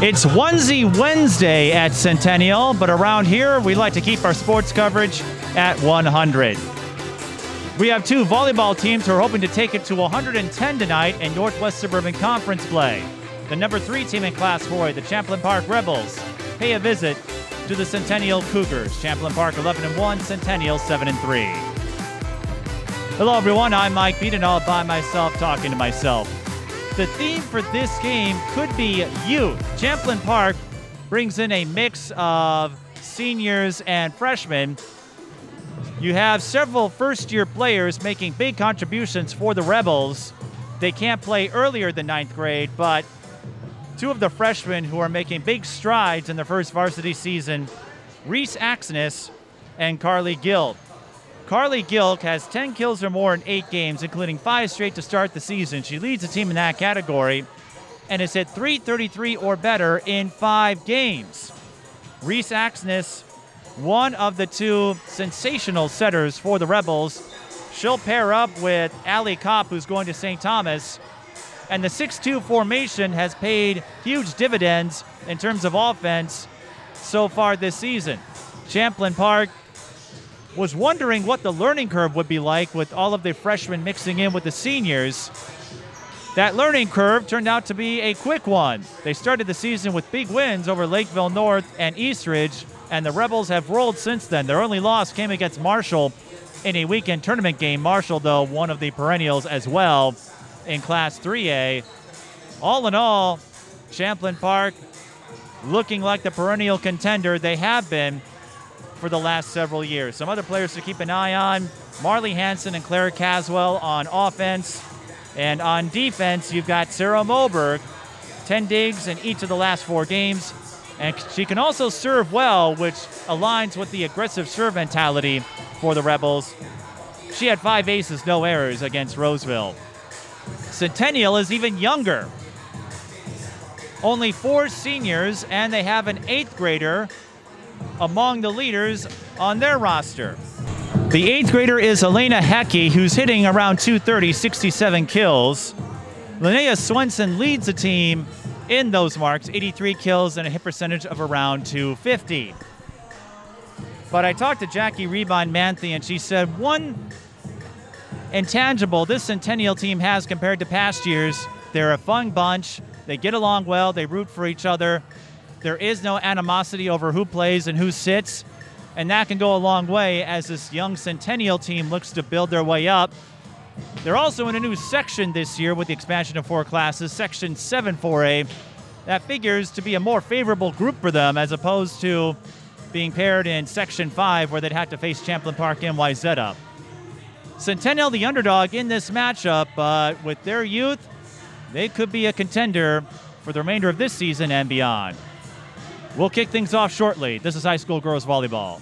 It's Onesie Wednesday at Centennial, but around here, we like to keep our sports coverage at 100. We have two volleyball teams who are hoping to take it to 110 tonight in Northwest Suburban Conference play. The number 3 team in Class 4A, the Champlin Park Rebels, pay a visit to the Centennial Cougars. Champlin Park 11-1, Centennial 7-3. Hello, everyone. I'm Mike Beaton, all by myself, talking to myself. The theme for this game could be youth. Champlin Park brings in a mix of seniors and freshmen. You have several first-year players making big contributions for the Rebels. They can't play earlier than 9th grade, but two of the freshmen who are making big strides in their first varsity season, Reese Axness and Gill. Carly Gilk has 10 kills or more in 8 games, including 5 straight to start the season. She leads the team in that category and has hit .333 or better in 5 games. Reese Axness, one of the 2 sensational setters for the Rebels. She'll pair up with Allie Kopp, who's going to St. Thomas. And the 6-2 formation has paid huge dividends in terms of offense so far this season. Champlin Park was wondering what the learning curve would be like with all of the freshmen mixing in with the seniors. That learning curve turned out to be a quick one. They started the season with big wins over Lakeville North and Eastridge, and the Rebels have rolled since then. Their only loss came against Marshall in a weekend tournament game. Marshall, though, one of the perennials as well in Class 3A. All in all, Champlin Park looking like the perennial contender they have been for the last several years. Some other players to keep an eye on: Marley Hanson and Claire Caswell on offense. And on defense, you've got Sara Moberg, 10 digs in each of the last 4 games. And she can also serve well, which aligns with the aggressive serve mentality for the Rebels. She had 5 aces, no errors against Roseville. Centennial is even younger. Only 4 seniors, and they have an 8th grader among the leaders on their roster. The 8th grader is Elena Hoecke, who's hitting around .230, 67 kills. Lynnea Swenson leads the team in those marks, 83 kills and a hit percentage of around .250. But I talked to Jackie Rebond-Manthe, and she said one intangible this Centennial team has compared to past years: they're a fun bunch, they get along well, they root for each other. There is no animosity over who plays and who sits, and that can go a long way as this young Centennial team looks to build their way up. They're also in a new section this year with the expansion of 4 classes, Section 7 4A. That figures to be a more favorable group for them as opposed to being paired in Section 5 where they'd have to face Champlin Park NYZ. Centennial the underdog in this matchup, but with their youth, they could be a contender for the remainder of this season and beyond. We'll kick things off shortly. This is high school girls volleyball.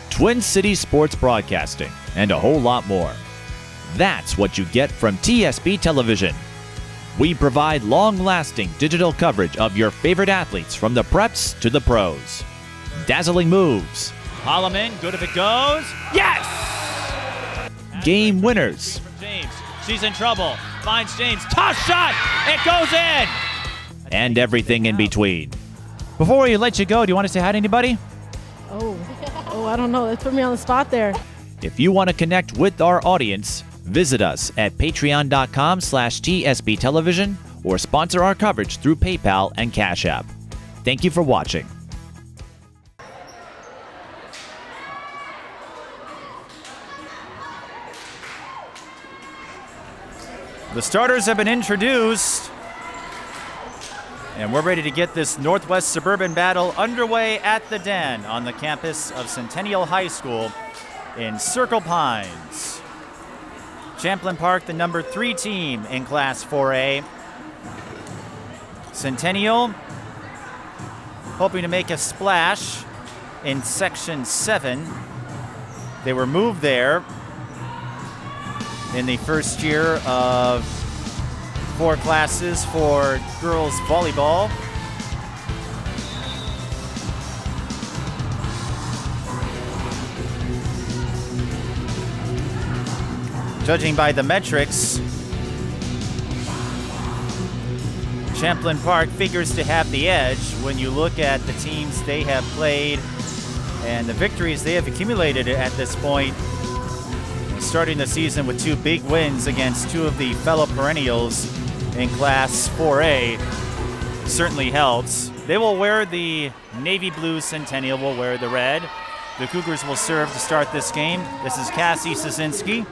Twin Cities Sports Broadcasting, and a whole lot more. That's what you get from TSB Television. We provide long-lasting digital coverage of your favorite athletes from the preps to the pros. Dazzling moves. Holloman, good if it goes. Yes! Game winners. From James. She's in trouble. Finds James. Toss shot! It goes in! And everything in between. Before we let you go, do you want to say hi to anybody? Oh, I don't know. That put me on the spot there. If you want to connect with our audience, visit us at patreon.com/TSB Television or sponsor our coverage through PayPal and Cash App. Thank you for watching. The starters have been introduced, and we're ready to get this Northwest Suburban battle underway at the Den on the campus of Centennial High School in Circle Pines. Champlin Park, the number 3 team in Class 4A. Centennial hoping to make a splash in Section 7. They were moved there in the first year of 4 classes for girls volleyball. Judging by the metrics, Champlin Park figures to have the edge when you look at the teams they have played and the victories they have accumulated at this point. Starting the season with 2 big wins against 2 of the fellow perennials in Class 4A certainly helps. They will wear the navy blue, Centennial will wear the red. The Cougars will serve to start this game. This is Cassie Sosinski.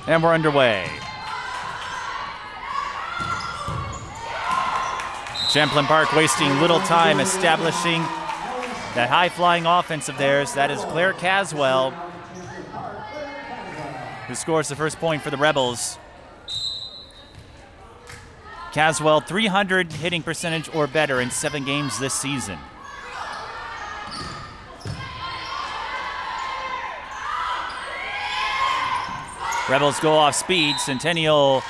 And we're underway. Champlin Park wasting little time establishing that high-flying offense of theirs. That is Claire Caswell, who scores the first point for the Rebels. Caswell, 300 hitting percentage or better in 7 games this season. Rebels go off speed. Centennial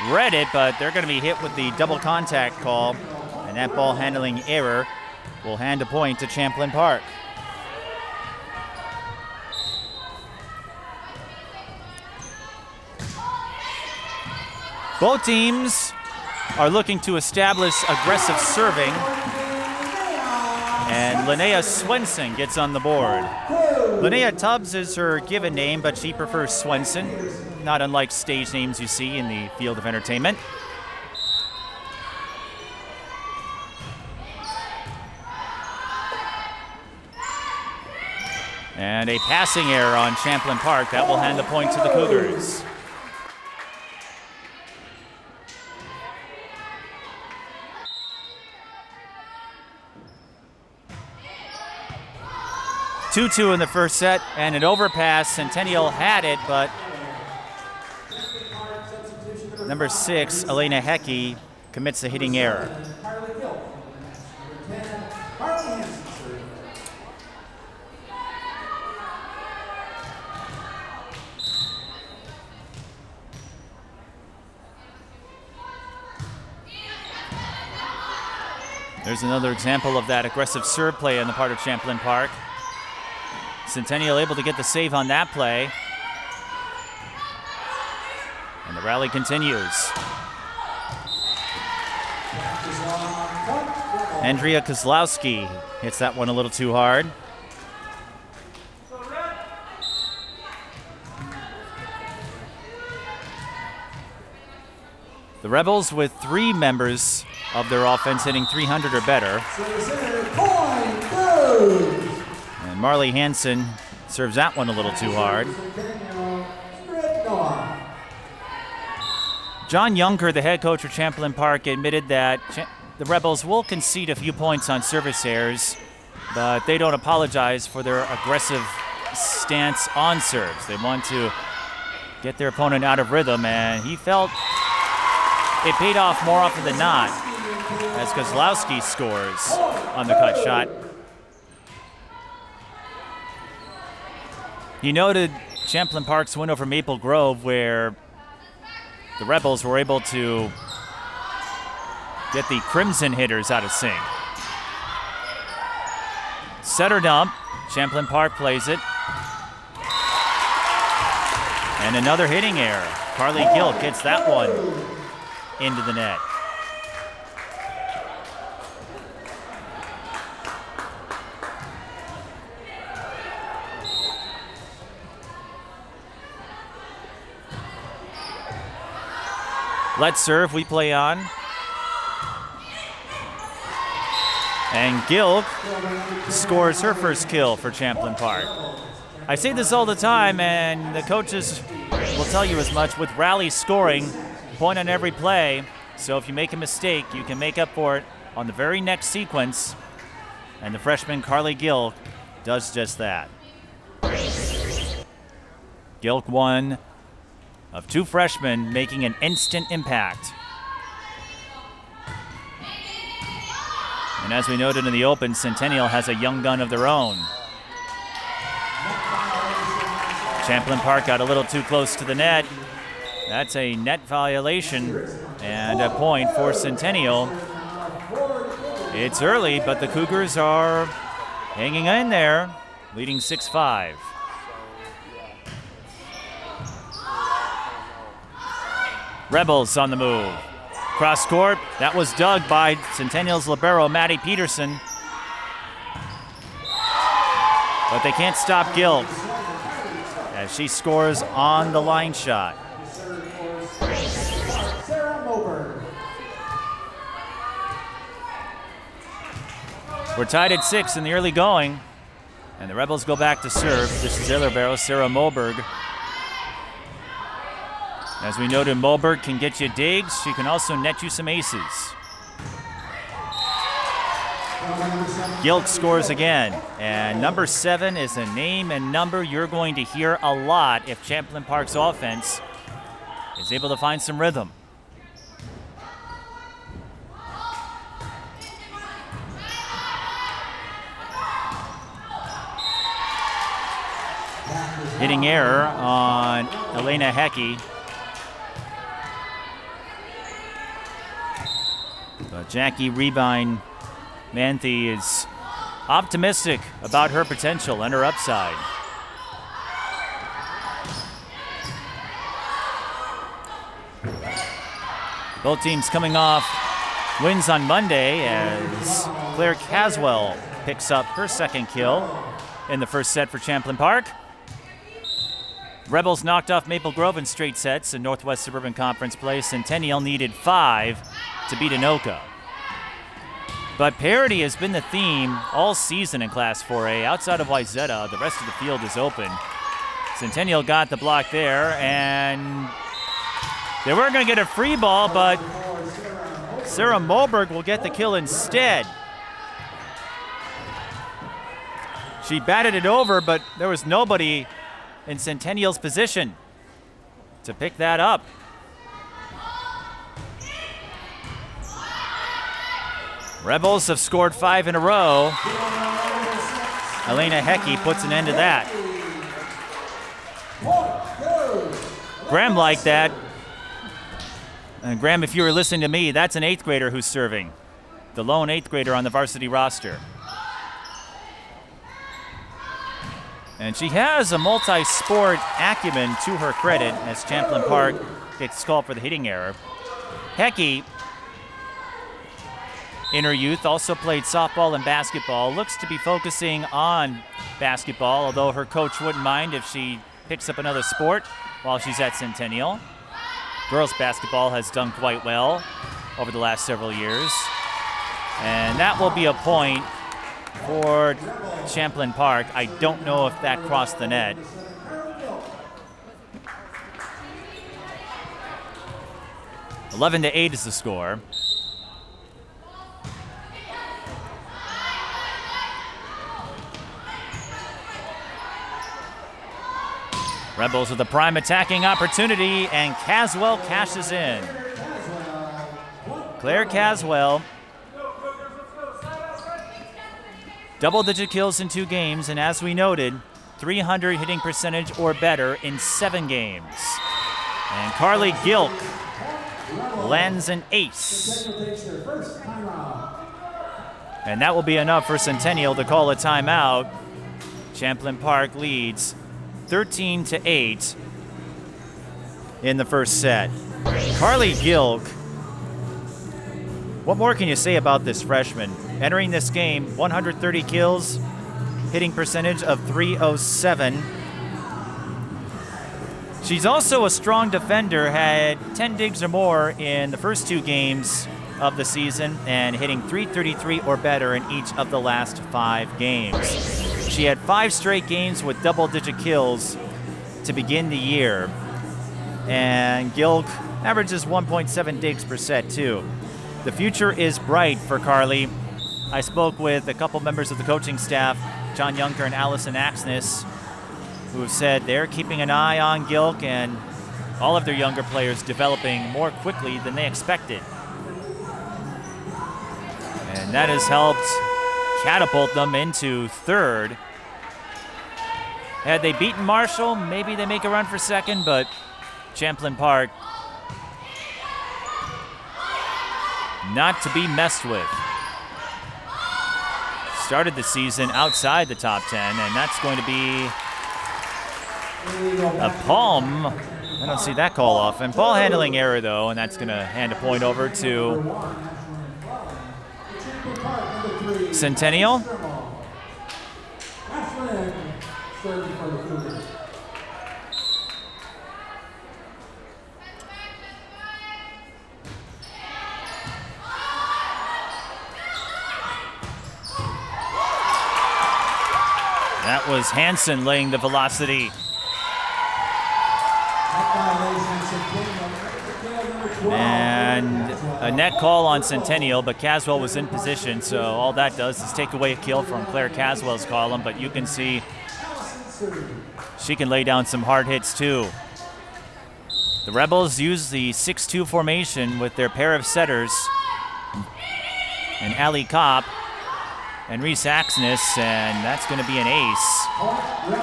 read it, but they're going to be hit with the double contact call, and that ball handling error will hand a point to Champlin Park. Both teams are looking to establish aggressive serving, and Lynnea Swenson gets on the board. Lynnea Tubbs is her given name, but she prefers Swenson, not unlike stage names you see in the field of entertainment. And a passing error on Champlin Park. That will hand the point to the Cougars. Two-two in the first set, and an overpass. Centennial had it, but number 6, Elena Hoecke, commits a hitting error. There's another example of that aggressive serve play on the part of Champlin Park. Centennial able to get the save on that play. And the rally continues. Andrea Kozlowski hits that one a little too hard. The Rebels with 3 members of their offense hitting 300 or better. And Marley Hanson serves that one a little too hard. John Younger, the head coach for Champlin Park, admitted that the Rebels will concede a few points on service errors, but they don't apologize for their aggressive stance on serves. They want to get their opponent out of rhythm, and he felt it paid off more often than not as Kozlowski scores on the cut shot. He noted Champlin Park's win over Maple Grove, where the Rebels were able to get the Crimson hitters out of sync. Setter dump. Champlin Park plays it. And another hitting error. Carly Gill gets that one into the net. Let's serve, we play on. And Gilk scores her first kill for Champlin Park. I say this all the time, and the coaches will tell you as much. With rally scoring, point on every play. So if you make a mistake, you can make up for it on the very next sequence. And the freshman Carly Gilk does just that. Gilk, one of 2 freshmen making an instant impact. And as we noted in the open, Centennial has a young gun of their own. Champlin Park got a little too close to the net. That's a net violation and a point for Centennial. It's early, but the Cougars are hanging in there, leading 6-5. Rebels on the move. Cross court, that was dug by Centennial's libero, Maddie Peterson. But they can't stop Gill as she scores on the line shot. Sara Moberg. We're tied at 6 in the early going, and the Rebels go back to serve. This is their libero, Sara Moberg. As we noted, Moberg can get you digs. She can also net you some aces. Gilk scores again, and number 7 is a name and number you're going to hear a lot if Champlin Park's offense is able to find some rhythm. Hitting error on Elena Hoecke. But Jackie Rebine-Manthe is optimistic about her potential and her upside. Both teams coming off wins on Monday as Claire Caswell picks up her second kill in the first set for Champlin Park. Rebels knocked off Maple Grove in straight sets in Northwest Suburban Conference play. Centennial needed 5 to beat Anoka. But parity has been the theme all season in Class 4A. Outside of Wayzata, the rest of the field is open. Centennial got the block there, and they weren't going to get a free ball, but Sara Moberg will get the kill instead. She batted it over, but there was nobody in Centennial's position to pick that up. Rebels have scored 5 in a row. Elena Hoecke puts an end to that. Graham liked that. And Graham, if you were listening to me, that's an 8th grader who's serving. The lone 8th grader on the varsity roster. And she has a multi-sport acumen to her credit as Champlin Park gets called for the hitting error. Hoecke, in her youth, also played softball and basketball. Looks to be focusing on basketball, although her coach wouldn't mind if she picks up another sport while she's at Centennial. Girls basketball has done quite well over the last several years. And that will be a point for Champlin Park. I don't know if that crossed the net. (11-8) is the score. Rebels with a prime attacking opportunity, and Caswell cashes in. Claire Caswell, double-digit kills in 2 games, and as we noted, 300 hitting percentage or better in 7 games. And Carly Gilk lands an ace. And that will be enough for Centennial to call a timeout. Champlin Park leads 13-8 in the first set. Carly Gilk, what more can you say about this freshman? Entering this game, 130 kills, hitting percentage of .307. She's also a strong defender, had 10 digs or more in the first 2 games of the season and hitting .333 or better in each of the last 5 games. She had 5 straight games with double-digit kills to begin the year. And Gilk averages 1.7 digs per set, too. The future is bright for Carly. I spoke with a couple members of the coaching staff, John Junker and Allison Axness, who have said they're keeping an eye on Gilk and all of their younger players developing more quickly than they expected. And that has helped catapult them into 3rd. Had they beaten Marshall, maybe they make a run for 2nd, but Champlin Park not to be messed with. Started the season outside the top 10, and that's going to be a palm I don't see that call off. And ball handling error, though, and that's going to hand a point over to Centennial. That was Hanson laying the velocity. And a net call on Centennial, but Caswell was in position, so all that does is take away a kill from Claire Caswell's column, but you can see she can lay down some hard hits too. The Rebels use the 6-2 formation with their pair of setters, and Ali Kopp and Reese Axness, and that's going to be an ace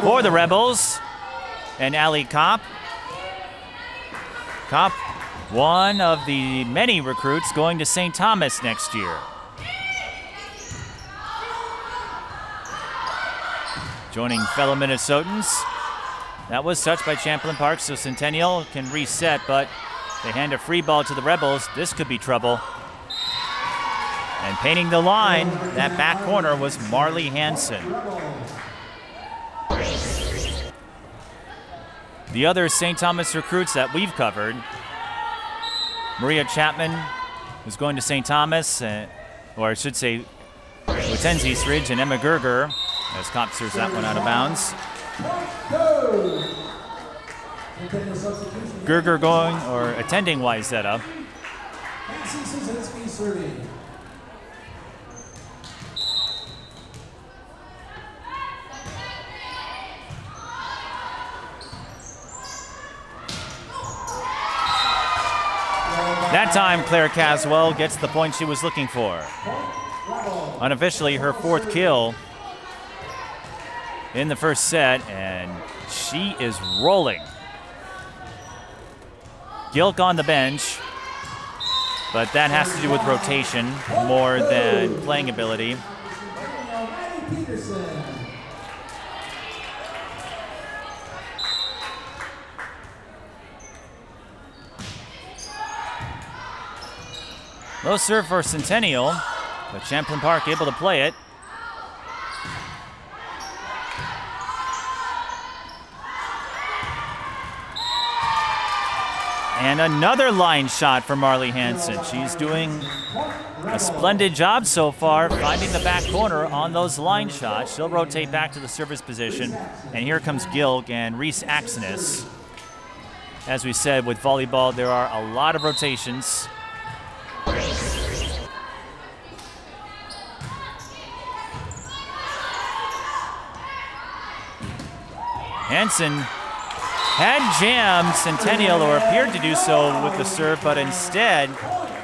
for the Rebels. And Ali Kopp. Kopp, one of the many recruits going to St. Thomas next year. Joining fellow Minnesotans. That was touched by Champlin Park, so Centennial can reset, but they hand a free ball to the Rebels. This could be trouble. And painting the line, that back corner was Marley Hanson. The other St. Thomas recruits that we've covered, Maria Chapman, who's going to St. Thomas, or I should say Lieutenant Eastridge, and Emma Gerger, as Kopp serves that one out of bounds. Gerger going, or attending Wyzetta. That time, Claire Caswell gets the point she was looking for. Unofficially, her 4th kill in the first set, and she is rolling. Gilk on the bench, but that has to do with rotation more than playing ability. Low serve for Centennial, but Champlin Park able to play it. And another line shot for Marley Hanson. She's doing a splendid job so far, finding the back corner on those line shots. She'll rotate back to the service position. And here comes Gilk and Reese Axnes. As we said, with volleyball, there are a lot of rotations. Hanson had jammed Centennial, or appeared to do so with the serve, but instead,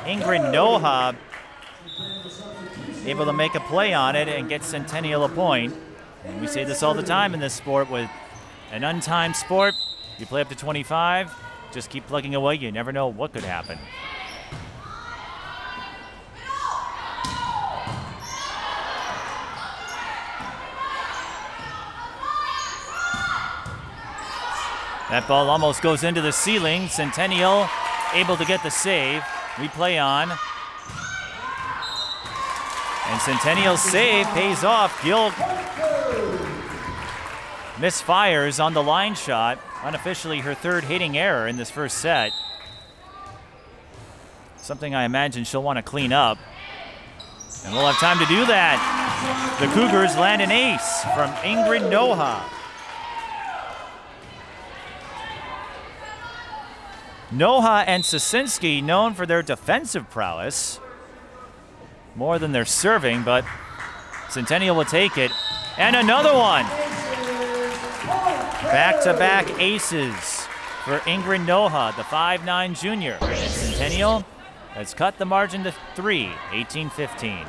Ingrid Noha able to make a play on it and get Centennial a point. And we say this all the time in this sport, with an untimed sport, you play up to 25, just keep plugging away, you never know what could happen. That ball almost goes into the ceiling. Centennial able to get the save. Replay on. And Centennial's save pays off. Gill misfires on the line shot. Unofficially her 3rd hitting error in this first set. Something I imagine she'll want to clean up. And we'll have time to do that. The Cougars land an ace from Ingrid Noha. Noha and Sosinski known for their defensive prowess, more than their serving, but Centennial will take it. And another one. Back-to-back aces for Ingrid Noha, the 5'9" junior. And Centennial has cut the margin to 3, 18-15.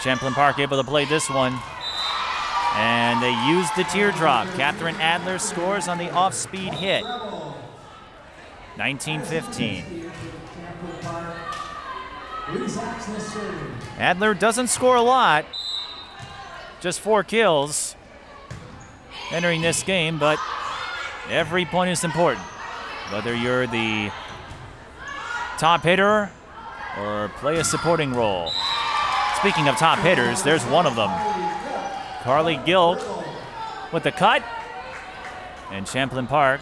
Champlin Park able to play this one. And they used the teardrop. Catherine Adler scores on the off-speed hit. 19-15. Adler doesn't score a lot, just 4 kills entering this game, but every point is important. Whether you're the top hitter or play a supporting role. Speaking of top hitters, there's one of them. Carly Gilk with the cut, and Champlin Park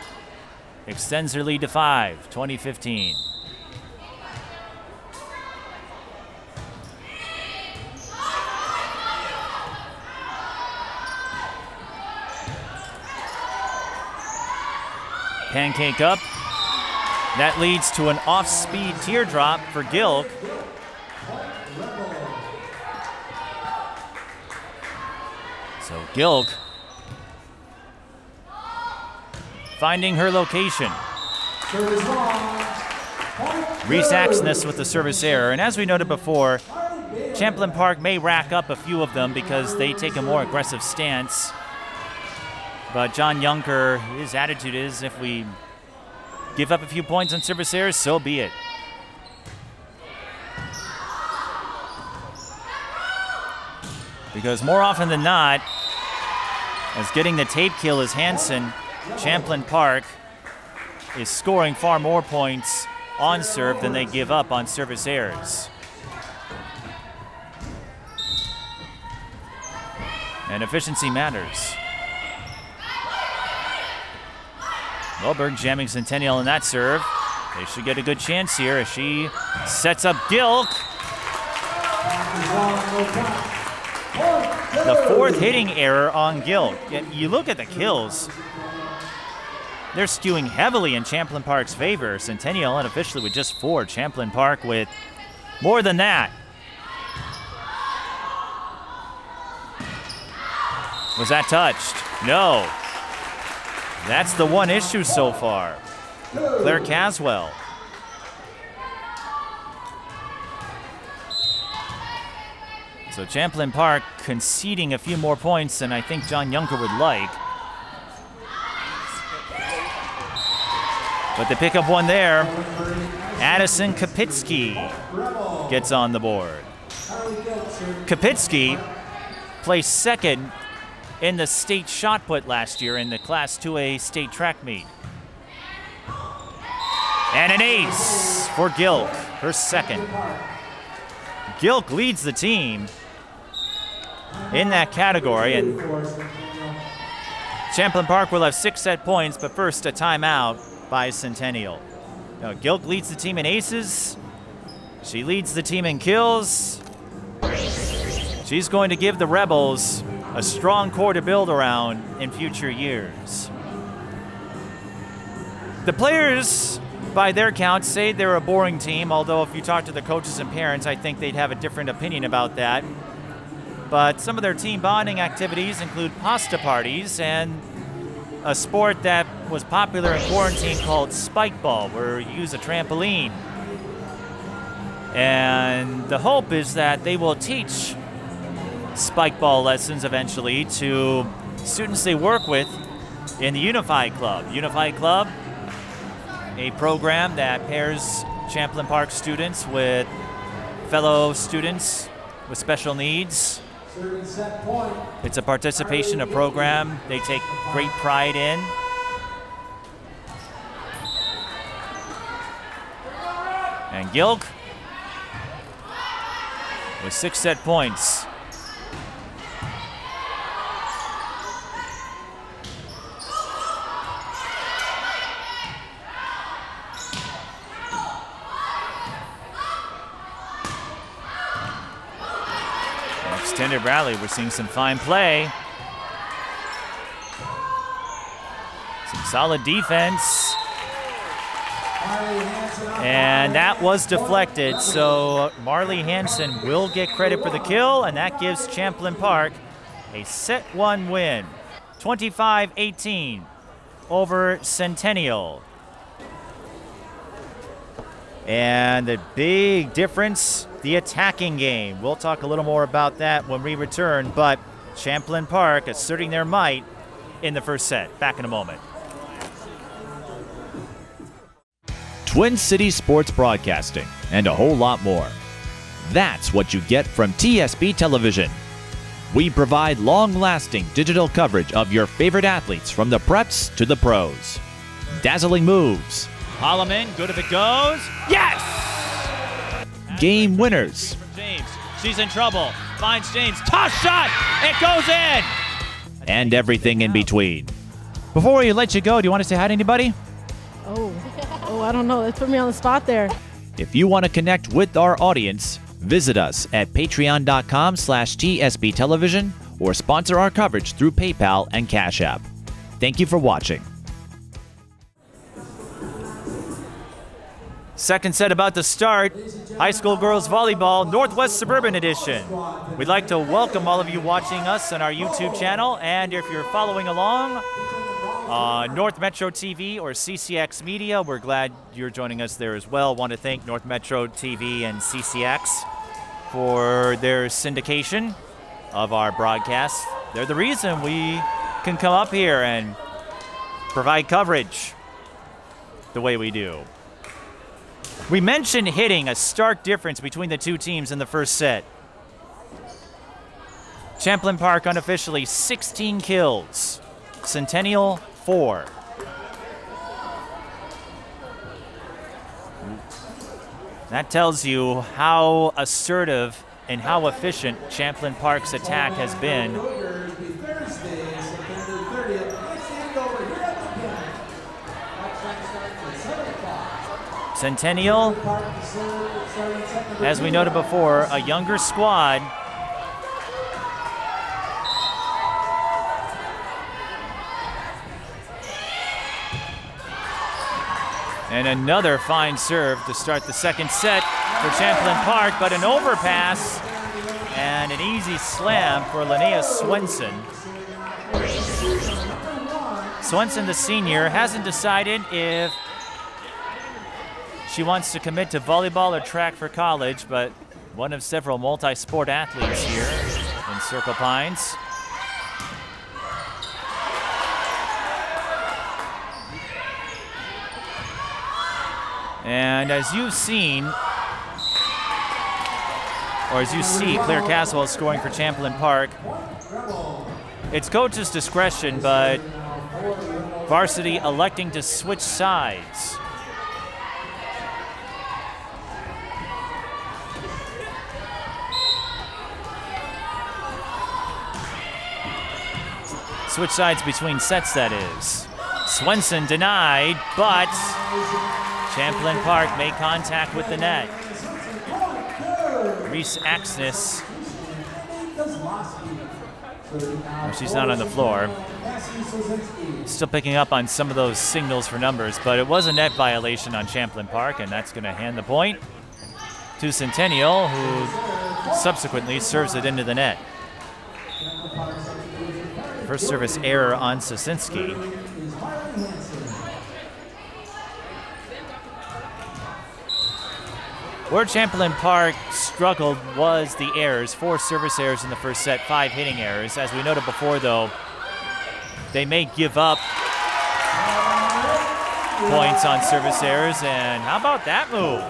extends their lead to 5, 20-15. Pancake up. That leads to an off-speed teardrop for Gilk. So Gilk finding her location. Reese Axness with the service error. And as we noted before, Champlin Park may rack up a few of them because they take a more aggressive stance. But John Junker, his attitude is if we give up a few points on service errors, so be it. Because more often than not, as getting the tape kill is Hanson, Champlin Park is scoring far more points on serve than they give up on service errors. And efficiency matters. Moberg jamming Centennial in that serve. They should get a good chance here as she sets up Gilk. The 4th hitting error on Gilk. You look at the kills. They're skewing heavily in Champlin Park's favor. Centennial unofficially with just 4. Champlin Park with more than that. Was that touched? No. That's the one issue so far. Claire Caswell. So Champlin Park conceding a few more points than I think John Junker would like. But they pick up one there. Addison Kapitsky gets on the board. Kapitsky placed 2nd in the state shot put last year in the Class 2A state track meet. And an ace for Gilk, her 2nd. Gilk leads the team in that category, and Champlin Park will have 6 set points, but first a timeout by Centennial. Now, Gilk leads the team in aces. She leads the team in kills. She's going to give the Rebels a strong core to build around in future years. The players, by their count, say they're a boring team, although if you talk to the coaches and parents, I think they'd have a different opinion about that. But some of their team bonding activities include pasta parties and a sport that was popular in quarantine called spike ball, where you use a trampoline. And the hope is that they will teach spike ball lessons eventually to students they work with in the Unified Club. Unified Club, a program that pairs Champlin Park students with fellow students with special needs. It's a participation, a program they take great pride in. And Gilk with 6 set points. Extended rally, we're seeing some fine play. Some solid defense. And that was deflected, so Marley Hanson will get credit for the kill, and that gives Champlin Park a set 1 win. 25-18 over Centennial. And the big difference, the attacking game. We'll talk a little more about that when we return, but Champlin Park asserting their might in the first set. Back in a moment. Twin Cities Sports Broadcasting, and a whole lot more. That's what you get from TSB Television. We provide long-lasting digital coverage of your favorite athletes from the preps to the pros. Dazzling moves. Holloman, good if it goes. Yes! Game winners. From James. She's in trouble. Finds James. Toss shot! It goes in! And everything in between. Before we let you go, do you want to say hi to anybody? Oh, I don't know. That put me on the spot there. If you want to connect with our audience, visit us at patreon.com/TSB Television or sponsor our coverage through PayPal and Cash App. Thank you for watching. Second set about to start. High school girls volleyball, Northwest Suburban Edition. We'd like to welcome all of you watching us on our YouTube channel, and if you're following along on North Metro TV or CCX Media, we're glad you're joining us there as well. Want to thank North Metro TV and CCX for their syndication of our broadcasts. They're the reason we can come up here and provide coverage the way we do. We mentioned hitting, a stark difference between the two teams in the first set. Champlin Park unofficially 16 kills. Centennial 4. That tells you how assertive and how efficient Champlin Park's attack has been. Centennial, as we noted before, a younger squad. And another fine serve to start the second set for Champlin Park, but an overpass and an easy slam for Lynnea Swenson. Swenson, the senior, hasn't decided if she wants to commit to volleyball or track for college, but one of several multi-sport athletes here in Circle Pines. And as you've seen, or as you see, Claire Caswell scoring for Champlin Park. It's coach's discretion, but varsity electing to switch sides. Switch sides between sets, that is. Swenson denied, but Champlin Park made contact with the net. Reese Axness. Oh, she's not on the floor. Still picking up on some of those signals for numbers, but it was a net violation on Champlin Park, and that's going to hand the point to Centennial, who subsequently serves it into the net. First service error on Sosinski. Where Champlin Park struggled was the errors. 4 service errors in the first set, 5 hitting errors. As we noted before, though, they may give up points on service errors. And how about that move?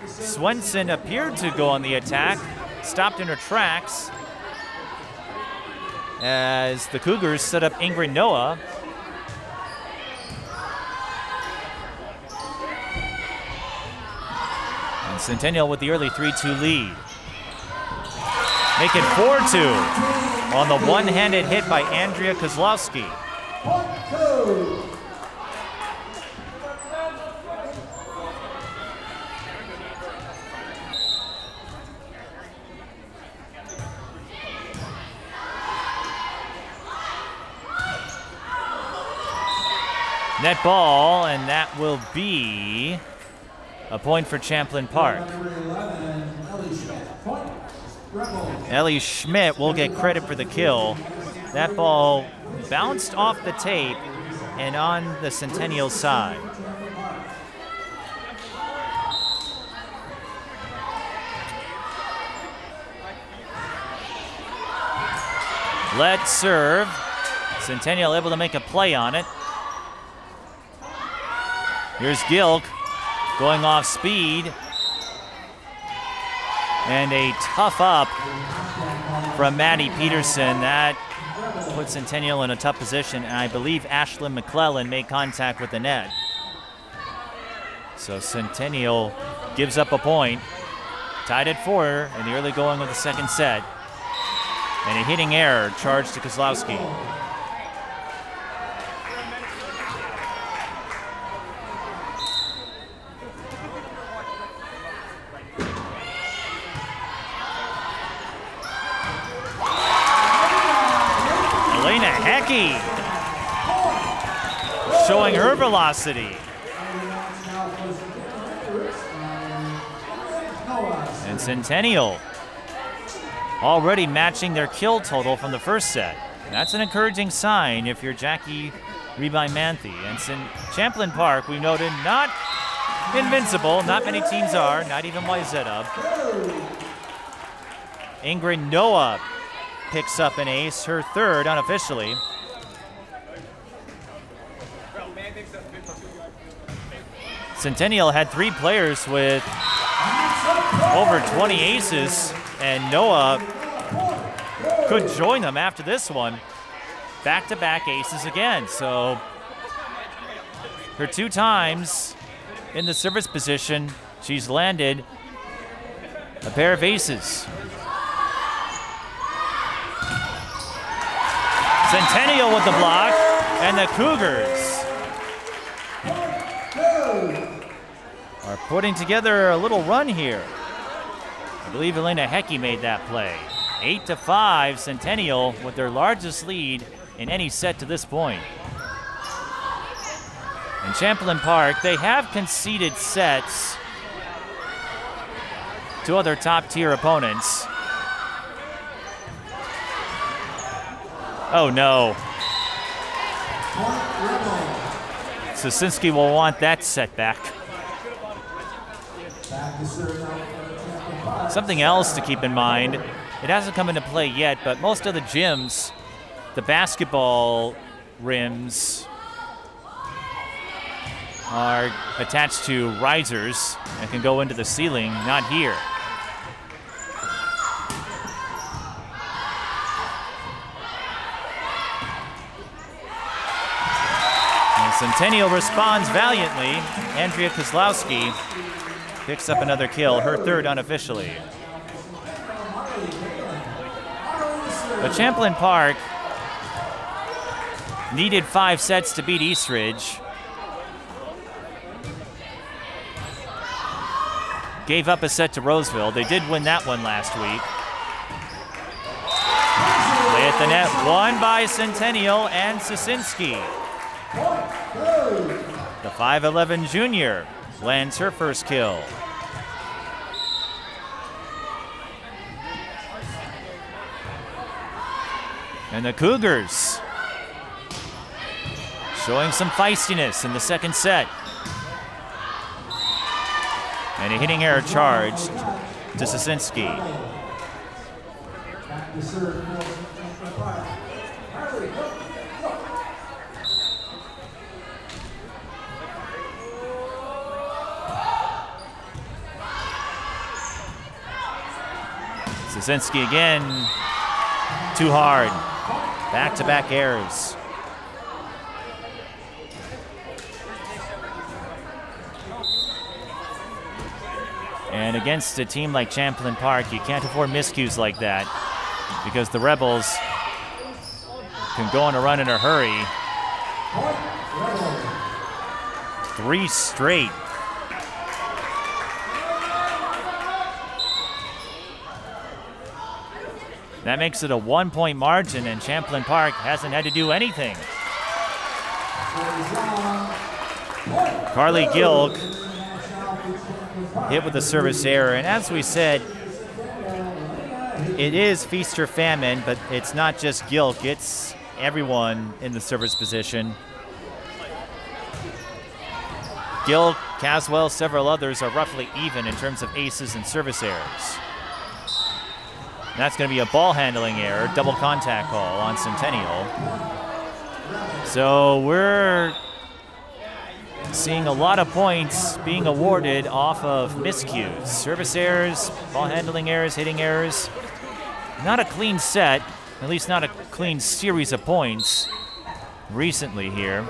Swenson appeared to go on the attack, stopped in her tracks as the Cougars set up Ingrid Noah. And Centennial with the early 3-2 lead. Make it 4-2 on the one-handed hit by Andrea Kozlowski. Net ball, and that will be a point for Champlin Park. Ellie Schmidt will get credit for the kill. That ball bounced off the tape and on the Centennial side. Let serve. Centennial able to make a play on it. Here's Gilk going off speed. And a tough up from Maddie Peterson. That put Centennial in a tough position, and I believe Ashlyn McClellan made contact with the net. So Centennial gives up a point, tied at 4 in the early going of the second set. And a hitting error charged to Kozlowski. Elena Hoecke showing her velocity. And Centennial already matching their kill total from the first set. That's an encouraging sign if you're Jackie Rebai-Manthe. And Champlin Park, we noted, not invincible. Not many teams are, not even Wayzata. Ingrid Noah picks up an ace, her third unofficially. Centennial had 3 players with over 20 aces, and Noah could join them after this one. Back-to-back aces again, so her 2 times in the service position, she's landed a pair of aces. Centennial with the block, and the Cougars are putting together a little run here. I believe Elena Hoecke made that play. 8-5, Centennial with their largest lead in any set to this point. In Champlin Park, they have conceded sets to other top-tier opponents. Oh no. Sosinski will want that set back. Something else to keep in mind, it hasn't come into play yet, but most of the gyms, the basketball rims are attached to risers and can go into the ceiling, not here. And Centennial responds valiantly. Andrea Kozlowski picks up another kill, her third unofficially. But Champlin Park needed 5 sets to beat Eastridge. Gave up a set to Roseville. They did win that one last week. Play at the net, won by Centennial and Sosinski. The 5'11" junior lands her first kill. And the Cougars showing some feistiness in the second set. And a hitting error charged to Sosinski. Sosinski again, too hard. Back-to-back errors. And against a team like Champlin Park, you can't afford miscues like that because the Rebels can go on a run in a hurry. 3 straight. That makes it a 1-point margin, and Champlin Park hasn't had to do anything. Carly Gilk hit with a service error, and as we said, it is feast or famine, but it's not just Gilk, it's everyone in the service position. Gilk, Caswell, several others are roughly even in terms of aces and service errors. That's going to be a ball handling error, double contact call on Centennial. So we're seeing a lot of points being awarded off of miscues. Service errors, ball handling errors, hitting errors. Not a clean set, at least not a clean series of points recently here.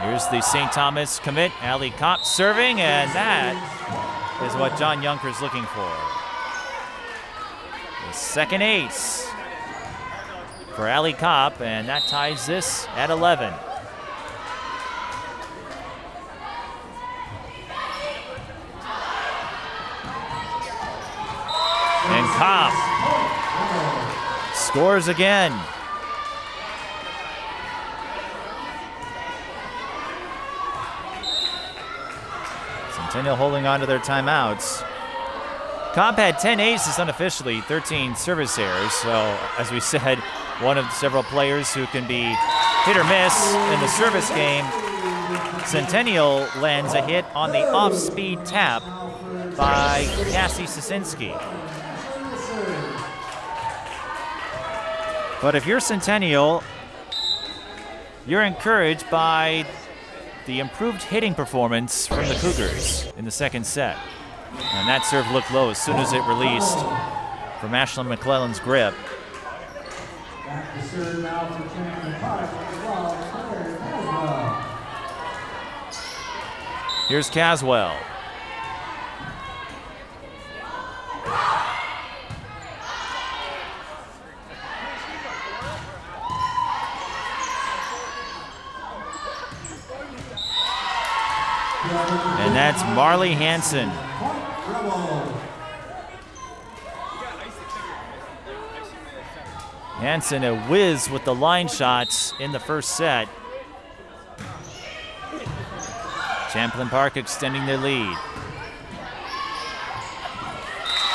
Here's the St. Thomas commit, Ali Kopp serving, and that is what John Junker's looking for. The second ace for Ali Kopp, and that ties this at 11. And Kopp scores again. Centennial holding on to their timeouts. Kopp had 10 aces unofficially, 13 service errors. So, as we said, one of several players who can be hit or miss in the service game. Centennial lands a hit on the off-speed tap by Cassie Sosinski. But if you're Centennial, you're encouraged by the improved hitting performance from the Cougars in the second set. And that serve looked low as soon as it released from Ashlyn McClellan's grip. Back to serve now for Champlin Park. Here's Caswell. And that's Marley Hanson. Hanson a whiz with the line shots in the first set. Champlin Park extending their lead.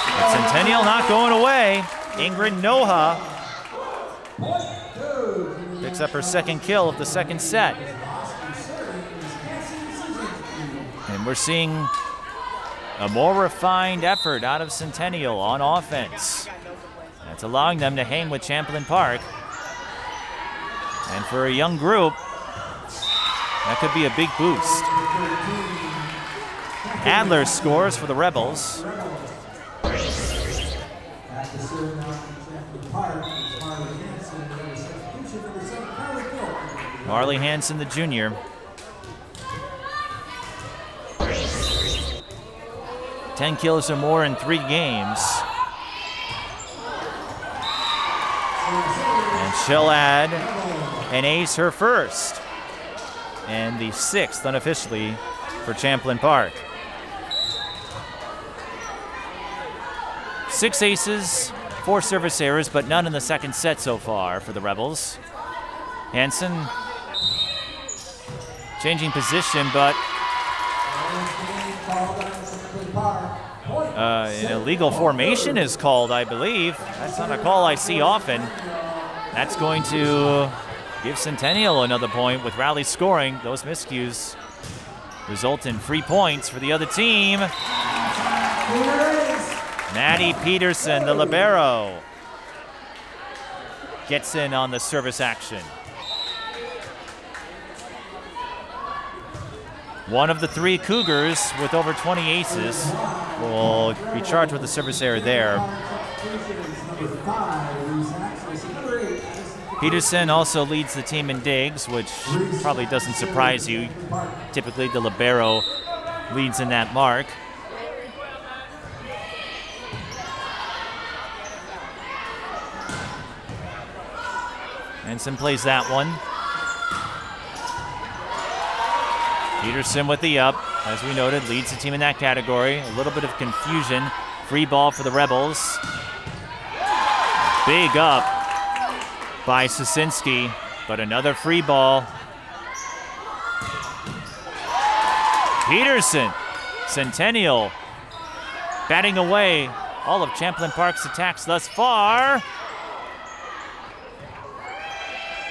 But Centennial not going away. Ingrid Noha picks up her second kill of the second set. And we're seeing a more refined effort out of Centennial on offense. That's allowing them to hang with Champlin Park. And for a young group, that could be a big boost. Adler scores for the Rebels. Marley Hanson, the junior. Ten kills or more in 3 games. And she'll add an ace, her first. And the 6th unofficially for Champlin Park. 6 aces, 4 service errors, but none in the second set so far for the Rebels. Hanson changing position, but an illegal formation is called, I believe. That's not a call I see often. That's going to give Centennial another point with Rowley scoring. Those miscues result in free points for the other team. Maddie Peterson, the libero, gets in on the service action. One of the 3 Cougars with over 20 aces will be charged with a service error there. Peterson also leads the team in digs, which probably doesn't surprise you. Typically, the libero leads in that mark. Hanson plays that one. Peterson with the up, as we noted, leads the team in that category. A little bit of confusion. Free ball for the Rebels. Big up by Sosinski, but another free ball. Peterson, Centennial, batting away all of Champlin Park's attacks thus far.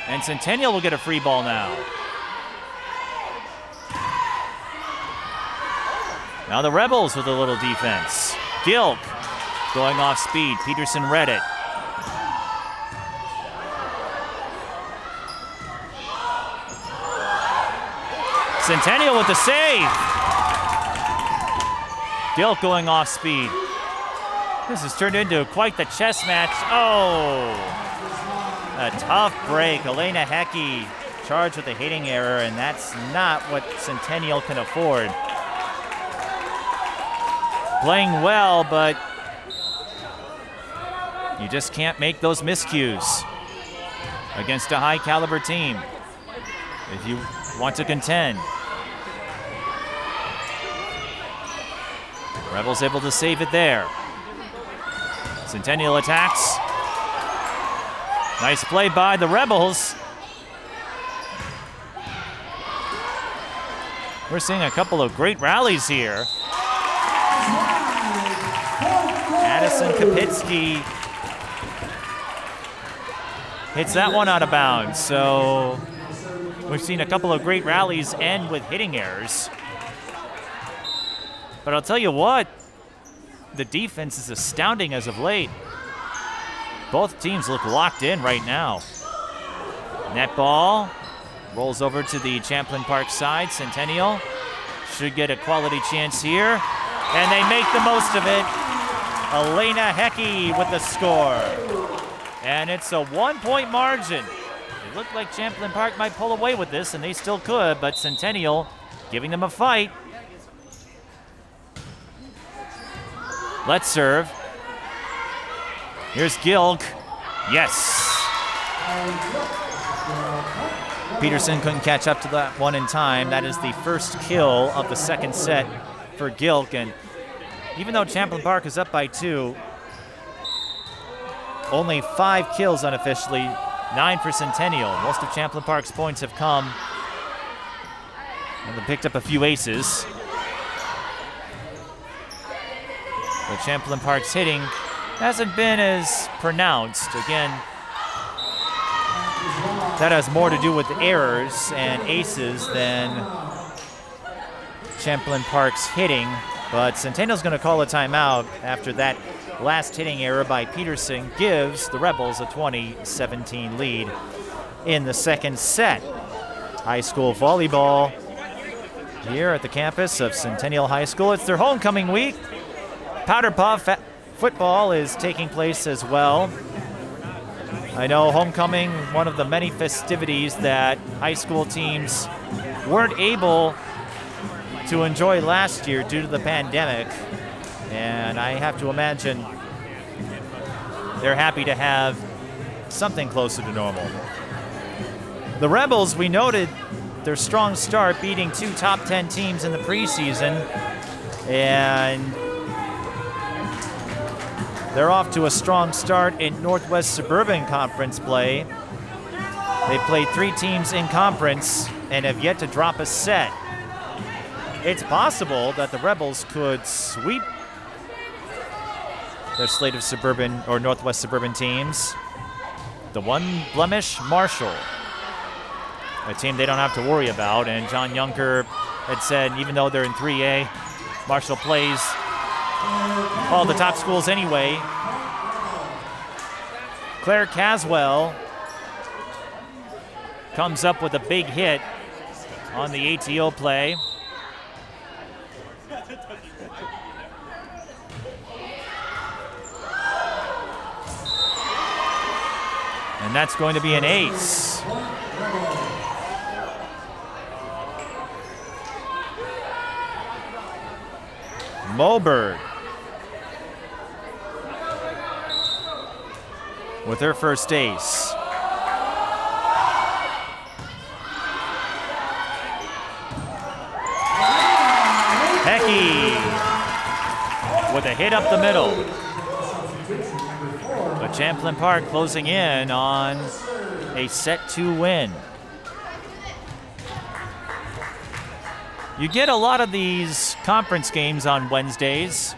And Centennial will get a free ball now. Now the Rebels with a little defense. Gilk going off speed. Peterson read it. Centennial with the save. Gill going off speed. This has turned into quite the chess match. Oh, a tough break. Elena Hoecke charged with a hitting error, and that's not what Centennial can afford. Playing well, but you just can't make those miscues against a high caliber team if you want to contend. Rebels able to save it there. Centennial attacks. Nice play by the Rebels. We're seeing a couple of great rallies here. Addison Kapitsky hits that one out of bounds. So we've seen a couple of great rallies end with hitting errors. But I'll tell you what, the defense is astounding as of late. Both teams look locked in right now. Net ball rolls over to the Champlin Park side. Centennial should get a quality chance here, and they make the most of it. Elena Hoecke with the score. And it's a 1-point margin. It looked like Champlin Park might pull away with this, and they still could, but Centennial giving them a fight. Let's serve. Here's Gilk. Yes. Peterson couldn't catch up to that one in time. That is the first kill of the second set for Gilk. And even though Champlin Park is up by 2, only 5 kills unofficially, 9 for Centennial. Most of Champlin Park's points have come, and they picked up a few aces. But Champlin Park's hitting hasn't been as pronounced. Again, that has more to do with errors and aces than Champlin Park's hitting. But Centennial's going to call a timeout after that last hitting error by Peterson gives the Rebels a 20-17 lead in the second set. High school volleyball here at the campus of Centennial High School. It's their homecoming week. Powder Puff football is taking place as well. I know homecoming, one of the many festivities that high school teams weren't able to enjoy last year due to the pandemic. And I have to imagine they're happy to have something closer to normal. The Rebels, we noted their strong start, beating 2 top 10 teams in the preseason. And they're off to a strong start in Northwest Suburban Conference play. They played 3 teams in conference and have yet to drop a set. It's possible that the Rebels could sweep their slate of suburban or Northwest Suburban teams. The one blemish, Marshall, a team they don't have to worry about. And John Yunker had said, even though they're in 3A, Marshall plays all the top schools anyway. Claire Caswell comes up with a big hit on the ATO play. And that's going to be an ace. Moberg with her first ace. Hoecke with a hit up the middle. But Champlin Park closing in on a set 2 win. You get a lot of these conference games on Wednesdays.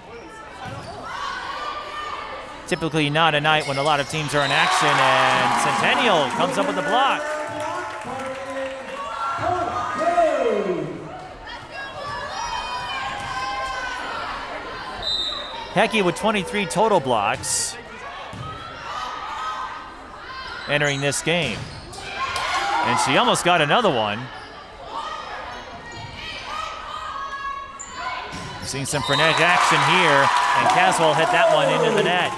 Typically not a night when a lot of teams are in action, and Centennial comes up with the block. Hoecke with 23 total blocks entering this game. And she almost got another one. Seeing some frenetic action here, and Caswell hit that one into the net.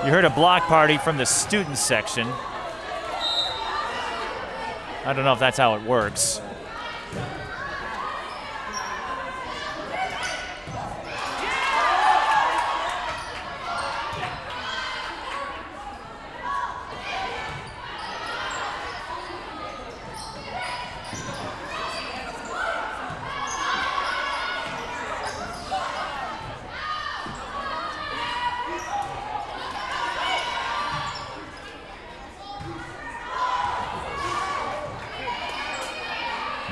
You heard a block party from the student section. I don't know if that's how it works.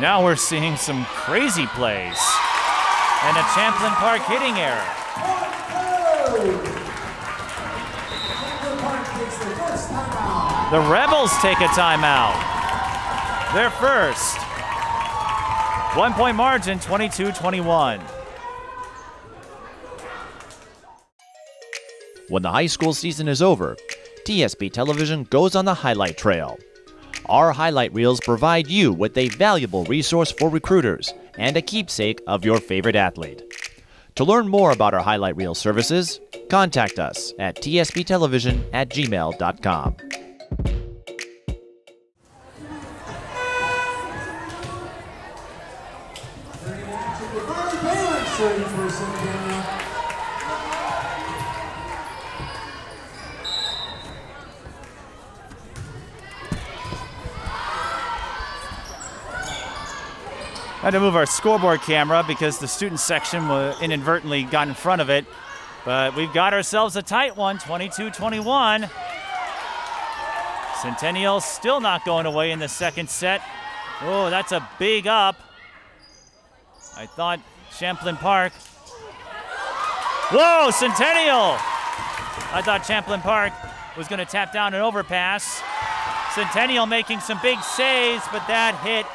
Now we're seeing some crazy plays and a Champlin Park hitting error. The Rebels take a timeout. Their first. 1 point margin, 22-21. When the high school season is over, TSP Television goes on the highlight trail. Our highlight reels provide you with a valuable resource for recruiters and a keepsake of your favorite athlete. To learn more about our highlight reel services, contact us at tsptelevision@gmail.com. Had to move our scoreboard camera because the student section inadvertently got in front of it. But we've got ourselves a tight one, 22-21. Centennial still not going away in the second set. Oh, that's a big up. I thought Champlin Park. Whoa, Centennial! I thought Champlin Park was going to tap down an overpass. Centennial making some big saves, but that hit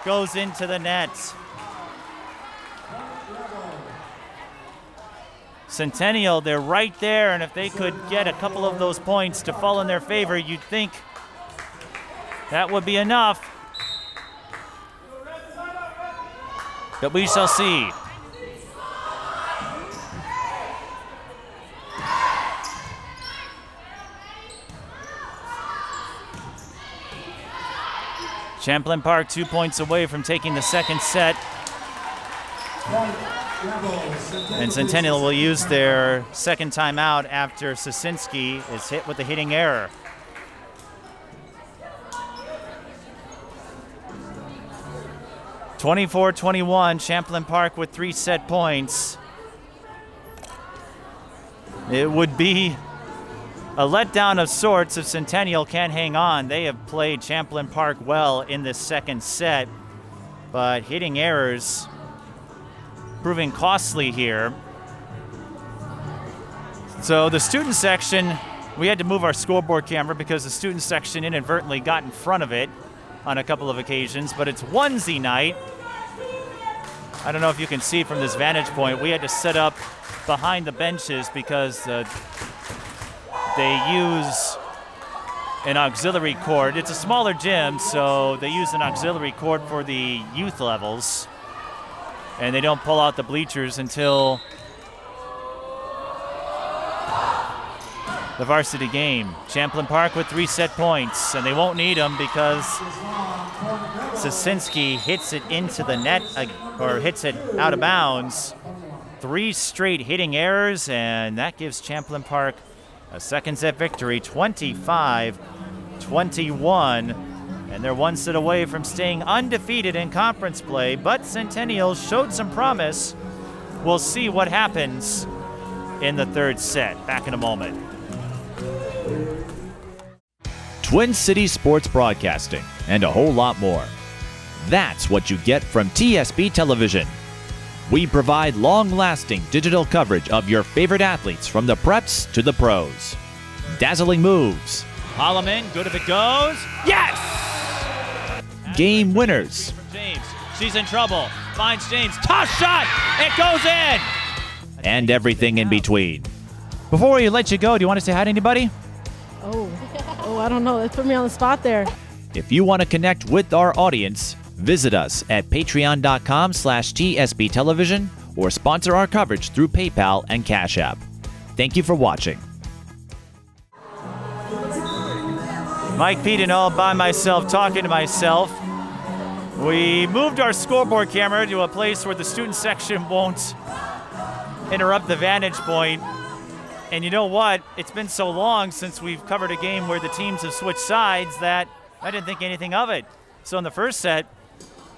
goes into the net. Centennial, they're right there, and if they could get a couple of those points to fall in their favor, you'd think that would be enough. But we shall see. Champlin Park 2 points away from taking the second set. And Centennial will use their second timeout after Sosinski is hit with a hitting error. (24-21), Champlin Park with 3 set points. It would be a letdown of sorts if Centennial can't hang on. They have played Champlin Park well in this second set, but hitting errors proving costly here. So the student section, we had to move our scoreboard camera because the student section inadvertently got in front of it on a couple of occasions, but it's onesie night. I don't know if you can see from this vantage point. We had to set up behind the benches because they use an auxiliary court. It's a smaller gym, so they use an auxiliary court for the youth levels. And they don't pull out the bleachers until the varsity game. Champlin Park with 3 set points, and they won't need them because Sosinski hits it into the net, or hits it out of bounds. 3 straight hitting errors, and that gives Champlin Park a second set victory, 25-21. And they're 1 set away from staying undefeated in conference play, but Centennial showed some promise. We'll see what happens in the third set. Back in a moment. Twin Cities Sports Broadcasting, and a whole lot more. That's what you get from TSP Television. We provide long-lasting digital coverage of your favorite athletes from the preps to the pros. Dazzling moves. Holloman, good if it goes. Yes! Game winners. James, she's in trouble. Finds James, toss shot, it goes in! And everything in between. Before we let you go, do you want to say hi to anybody? Oh, I don't know. That put me on the spot there. If you want to connect with our audience, visit us at patreon.com/TSB Television or sponsor our coverage through PayPal and Cash App. Thank you for watching. Mike Peden all by myself, talking to myself. We moved our scoreboard camera to a place where the student section won't interrupt the vantage point. And you know what? It's been so long since we've covered a game where the teams have switched sides that I didn't think anything of it. So in the first set,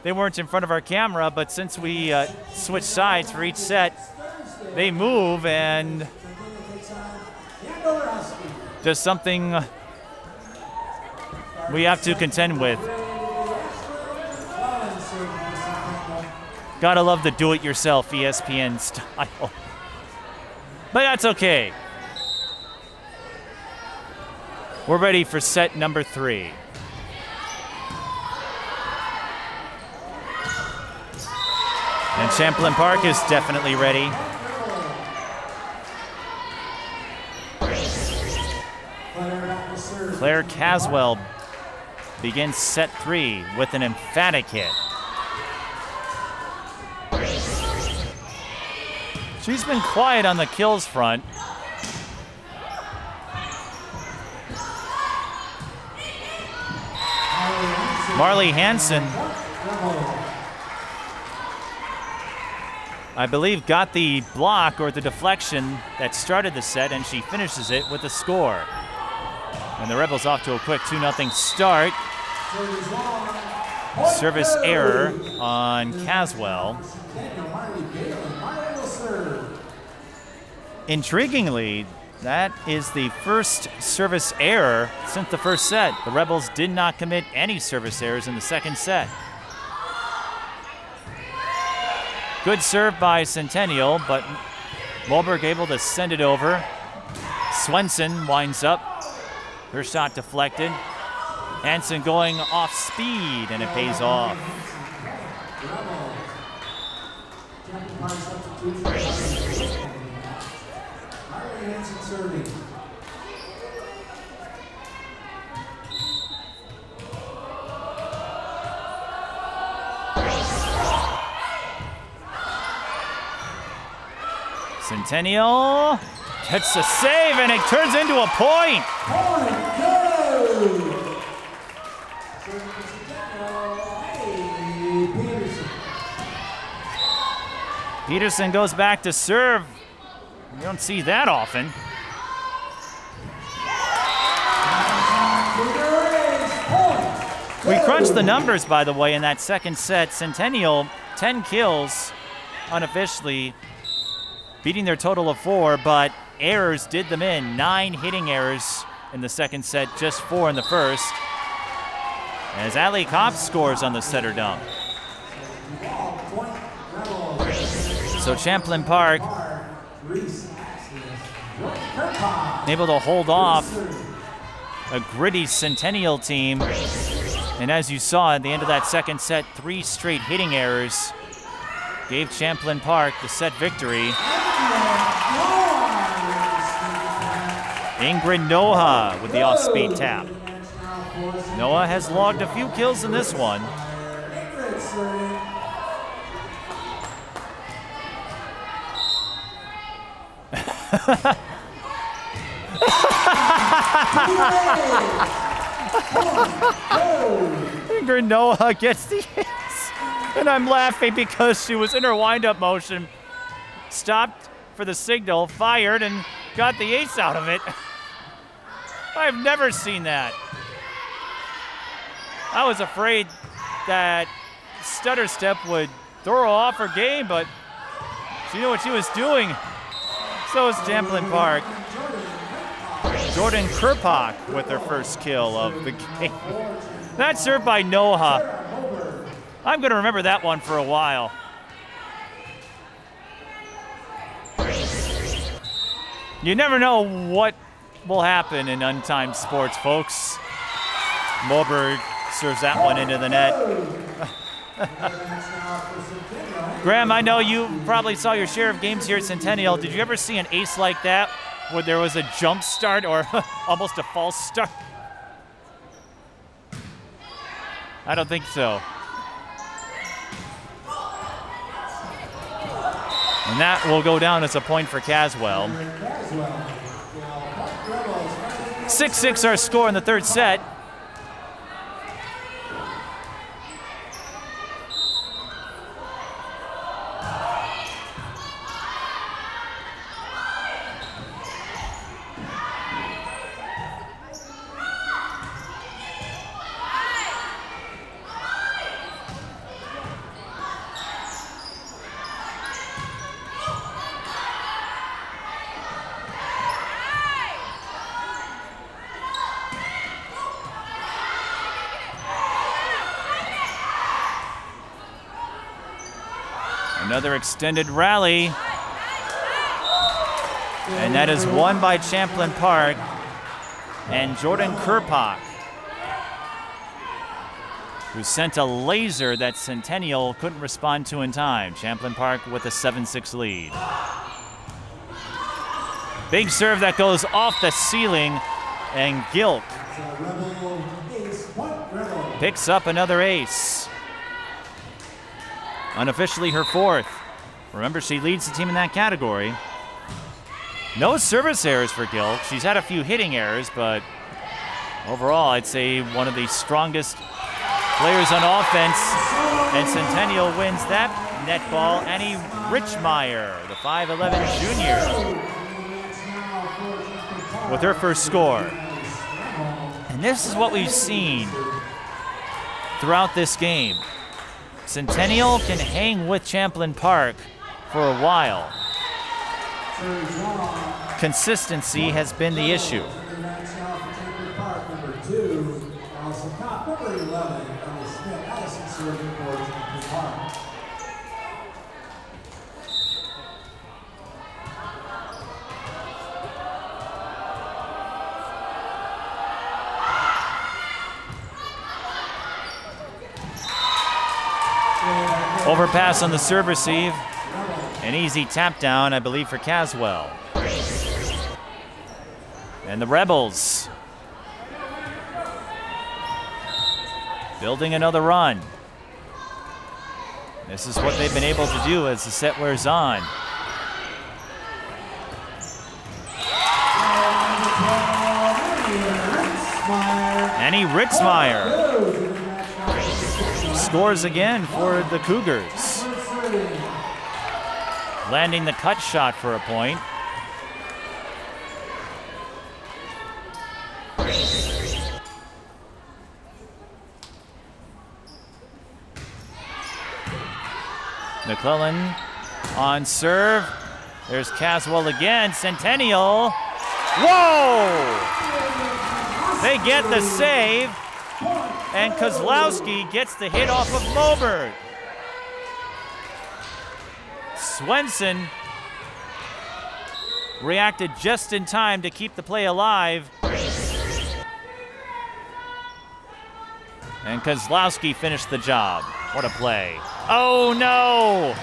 they weren't in front of our camera, but since we switched sides for each set, they move, and just something we have to contend with. Gotta love the do-it-yourself ESPN style. But that's okay. We're ready for set number 3. And Champlin Park is definitely ready. Claire Caswell begins set 3 with an emphatic hit. She's been quiet on the kills front. Marley Hanson, I believe, got the block or the deflection that started the set, and she finishes it with a score. And the Rebels off to a quick 2-0 start. Service error on Caswell. Intriguingly, that is the first service error since the first set. The Rebels did not commit any service errors in the second set. Good serve by Centennial, but Moberg able to send it over. Swenson winds up. Her shot deflected. Hanson going off speed, and it pays off. Centennial gets a save, and it turns into a point. Peterson goes back to serve. You don't see that often. We crunched the numbers, by the way, in that second set. Centennial, 10 kills unofficially, beating their total of 4, but errors did them in. 9 hitting errors in the second set, just 4 in the first. As Ali Kopp scores on the setter dump. So Champlin Park able to hold off a gritty Centennial team. And as you saw at the end of that second set, 3 straight hitting errors gave Champlin Park the set victory. Ingrid Noha with the off-speed tap. Noah has logged a few kills in this one. Ingrid Noah gets the hits, and I'm laughing because she was in her wind-up motion, stopped for the signal, fired, and got the ace out of it. I've never seen that. I was afraid that stutter step would throw her off her game, but she knew what she was doing. So is Champlin Park. Jordan Kerpak with her first kill of the game. That served by Noha. I'm going to remember that one for a while. You never know what will happen in untimed sports, folks. Moberg serves that one into the net. Graham, I know you probably saw your share of games here at Centennial. Did you ever see an ace like that where there was a jump start or almost a false start? I don't think so. And that will go down as a point for Caswell. 6-6 our score in the third set. Another extended rally. And that is won by Champlin Park and Jordan Kerpak, who sent a laser that Centennial couldn't respond to in time. Champlin Park with a 7-6 lead. Big serve that goes off the ceiling, and Gilk picks up another ace. Unofficially her fourth. Remember, she leads the team in that category. No service errors for Gilk. She's had a few hitting errors, but overall, I'd say one of the strongest players on offense. And Centennial wins that netball. Annie Richmeyer, the 5'11 junior, with her first score. And this is what we've seen throughout this game. Centennial can hang with Champlin Park for a while. Consistency has been the issue. Overpass on the serve receive. An easy tap down, I believe, for Caswell. And the Rebels building another run. This is what they've been able to do as the set wears on. Annie Ritzmeyer scores again for the Cougars, landing the cut shot for a point. McClellan on serve. There's Caswell again. Centennial. Whoa! They get the save. And Kozlowski gets the hit off of Moberg. Swenson reacted just in time to keep the play alive. And Kozlowski finished the job. What a play. Oh no!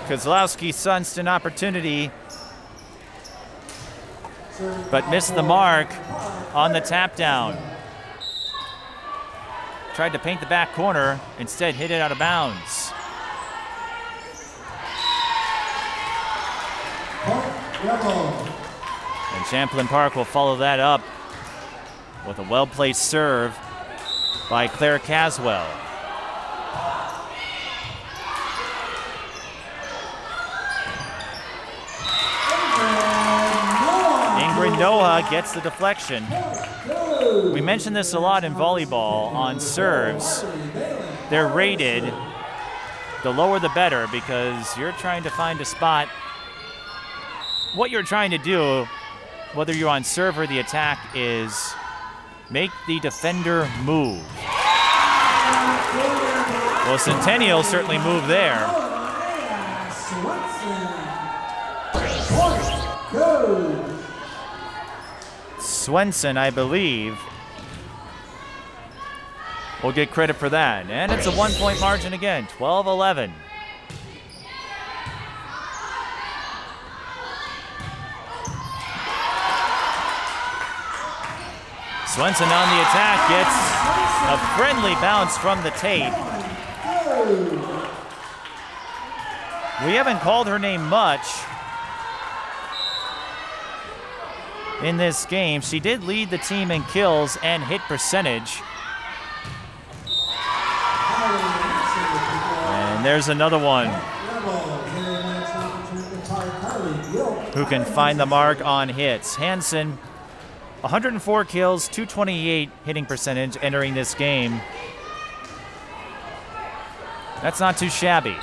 Kozlowski sensed an opportunity, but missed the mark on the tap down. Tried to paint the back corner, instead hit it out of bounds. And Champlin Park will follow that up with a well-placed serve by Claire Caswell. Ingrid Noah gets the deflection. We mentioned this a lot in volleyball on serves. They're rated, the lower the better, because you're trying to find a spot. What you're trying to do, whether you're on serve or the attack, is make the defender move. Well, Centennial certainly moved there. Swenson, I believe, will get credit for that. And it's a one-point margin again, 12-11. Swenson on the attack, gets a friendly bounce from the tape. We haven't called her name much in this game. She did lead the team in kills and hit percentage. And there's another one who can find the mark on hits. Hanson, 104 kills, 228 hitting percentage entering this game. That's not too shabby.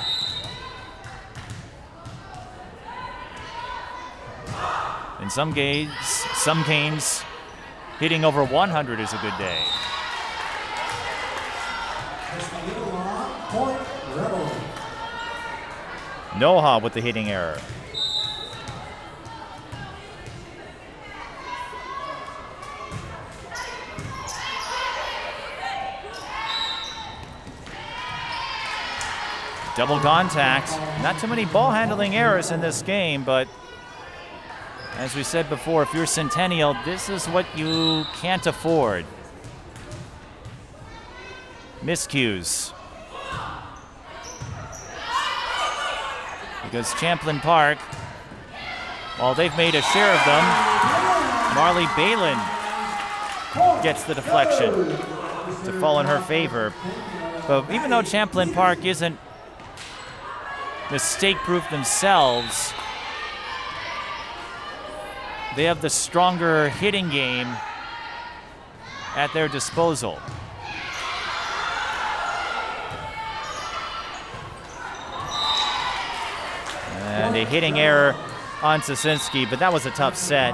In some games, hitting over 100 is a good day. Noha with the hitting error. Double contact. Not too many ball handling errors in this game, but as we said before, if you're Centennial, this is what you can't afford. Miscues. Because Champlin Park, while they've made a share of them, Marley Balin gets the deflection to fall in her favor. But even though Champlin Park isn't mistake-proof themselves, they have the stronger hitting game at their disposal. And a hitting error on Sosinski, but that was a tough set.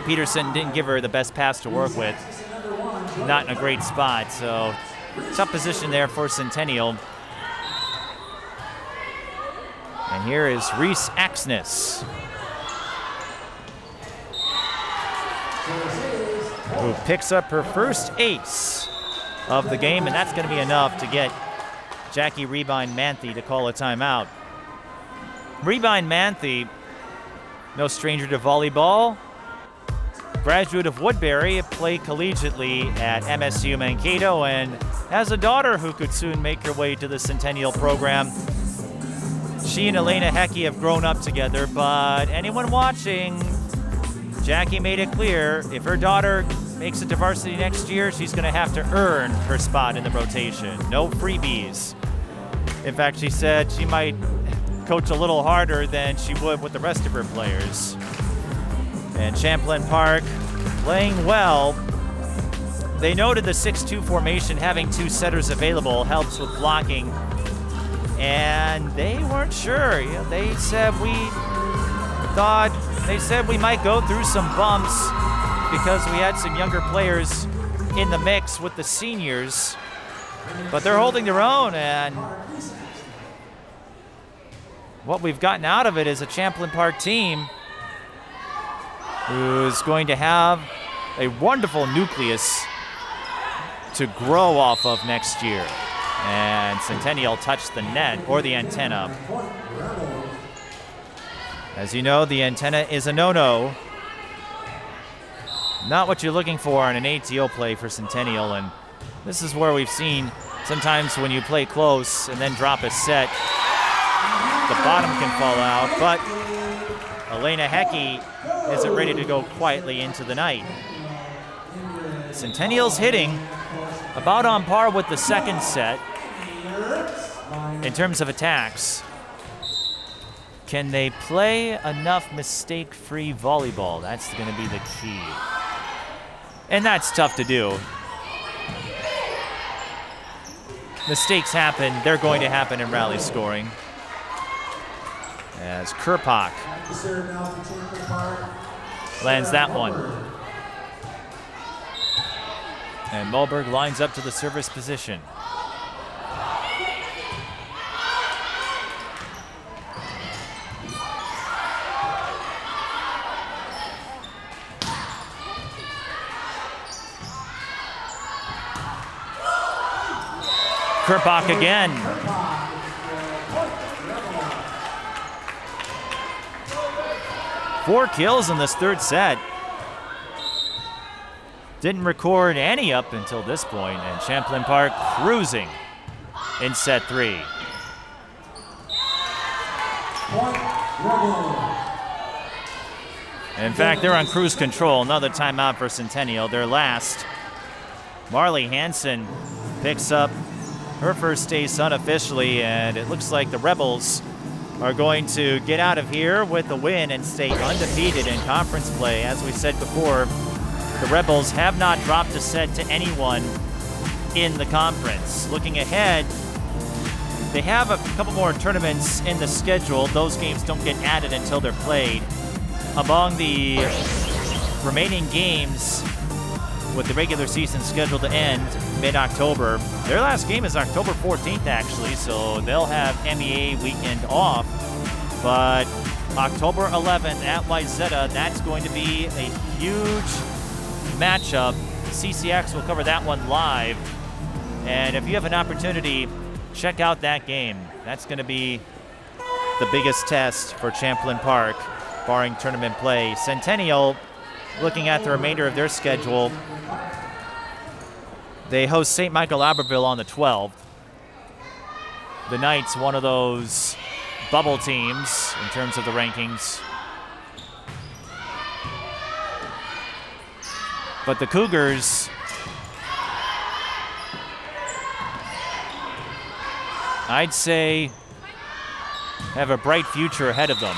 Peterson didn't give her the best pass to work with. Not in a great spot, so tough position there for Centennial. And here is Reese Axness, who picks up her first ace of the game, and that's going to be enough to get Jackie Rebine-Manthe to call a timeout. Rebine-Manthe, no stranger to volleyball, graduate of Woodbury, played collegiately at MSU Mankato, and has a daughter who could soon make her way to the Centennial program. She and Elena Hoecke have grown up together, but anyone watching, Jackie made it clear if her daughter makes it to varsity next year, she's going to have to earn her spot in the rotation. No freebies. In fact, she said she might coach a little harder than she would with the rest of her players. And Champlin Park playing well. They noted the 6-2 formation, having two setters available, helps with blocking. And they weren't sure. You know, they said we might go through some bumps because we had some younger players in the mix with the seniors, but they're holding their own, and what we've gotten out of it is a Champlin Park team who's going to have a wonderful nucleus to grow off of next year. And Centennial touched the net, or the antenna. As you know, the antenna is a no-no. Not what you're looking for in an ATO play for Centennial, and this is where we've seen sometimes when you play close and then drop a set, the bottom can fall out, but Elena Hoecke isn't ready to go quietly into the night. Centennial's hitting about on par with the second set in terms of attacks. Can they play enough mistake-free volleyball? That's going to be the key. And that's tough to do. Mistakes happen. They're going to happen in rally scoring. As Kerpak lands that one. And Moberg lines up to the service position. Kerpak again. Four kills in this third set. didn't record any up until this point, and Champlin Park cruising in set 3. In fact, they're on cruise control. Another timeout for Centennial, their last. Marley Hanson picks up her first ace unofficially, and it looks like the Rebels are going to get out of here with a win and stay undefeated in conference play. As we said before, the Rebels have not dropped a set to anyone in the conference. Looking ahead, they have a couple more tournaments in the schedule. Those games don't get added until they're played. Among the remaining games with the regular season scheduled to end mid-October, their last game is October 14th, actually, so they'll have MEA weekend off. But October 11th at Wyzetta, that's going to be a huge matchup. CCX will cover that one live. And if you have an opportunity, check out that game. That's going to be the biggest test for Champlin Park, barring tournament play. Centennial, looking at the remainder of their schedule, they host St. Michael Albertville on the 12th. The Knights, one of those bubble teams in terms of the rankings. But the Cougars, I'd say, have a bright future ahead of them,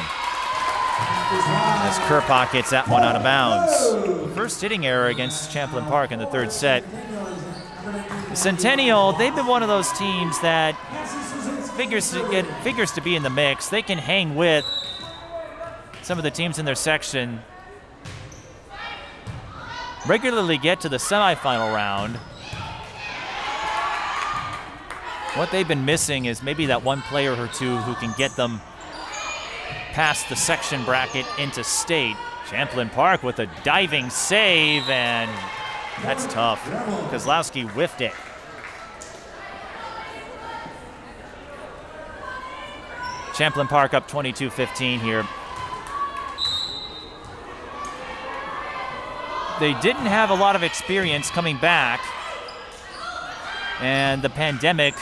as Kerpock gets that one out of bounds. First hitting error against Champlin Park in the third set. Centennial, they've been one of those teams that figures to be in the mix. They can hang with some of the teams in their section, regularly get to the semifinal round. What they've been missing is maybe that one player or two who can get them past the section bracket into state. Champlin Park with a diving save, and that's tough. Kozlowski whiffed it. Champlin Park up 22-15 here. They didn't have a lot of experience coming back, and the pandemic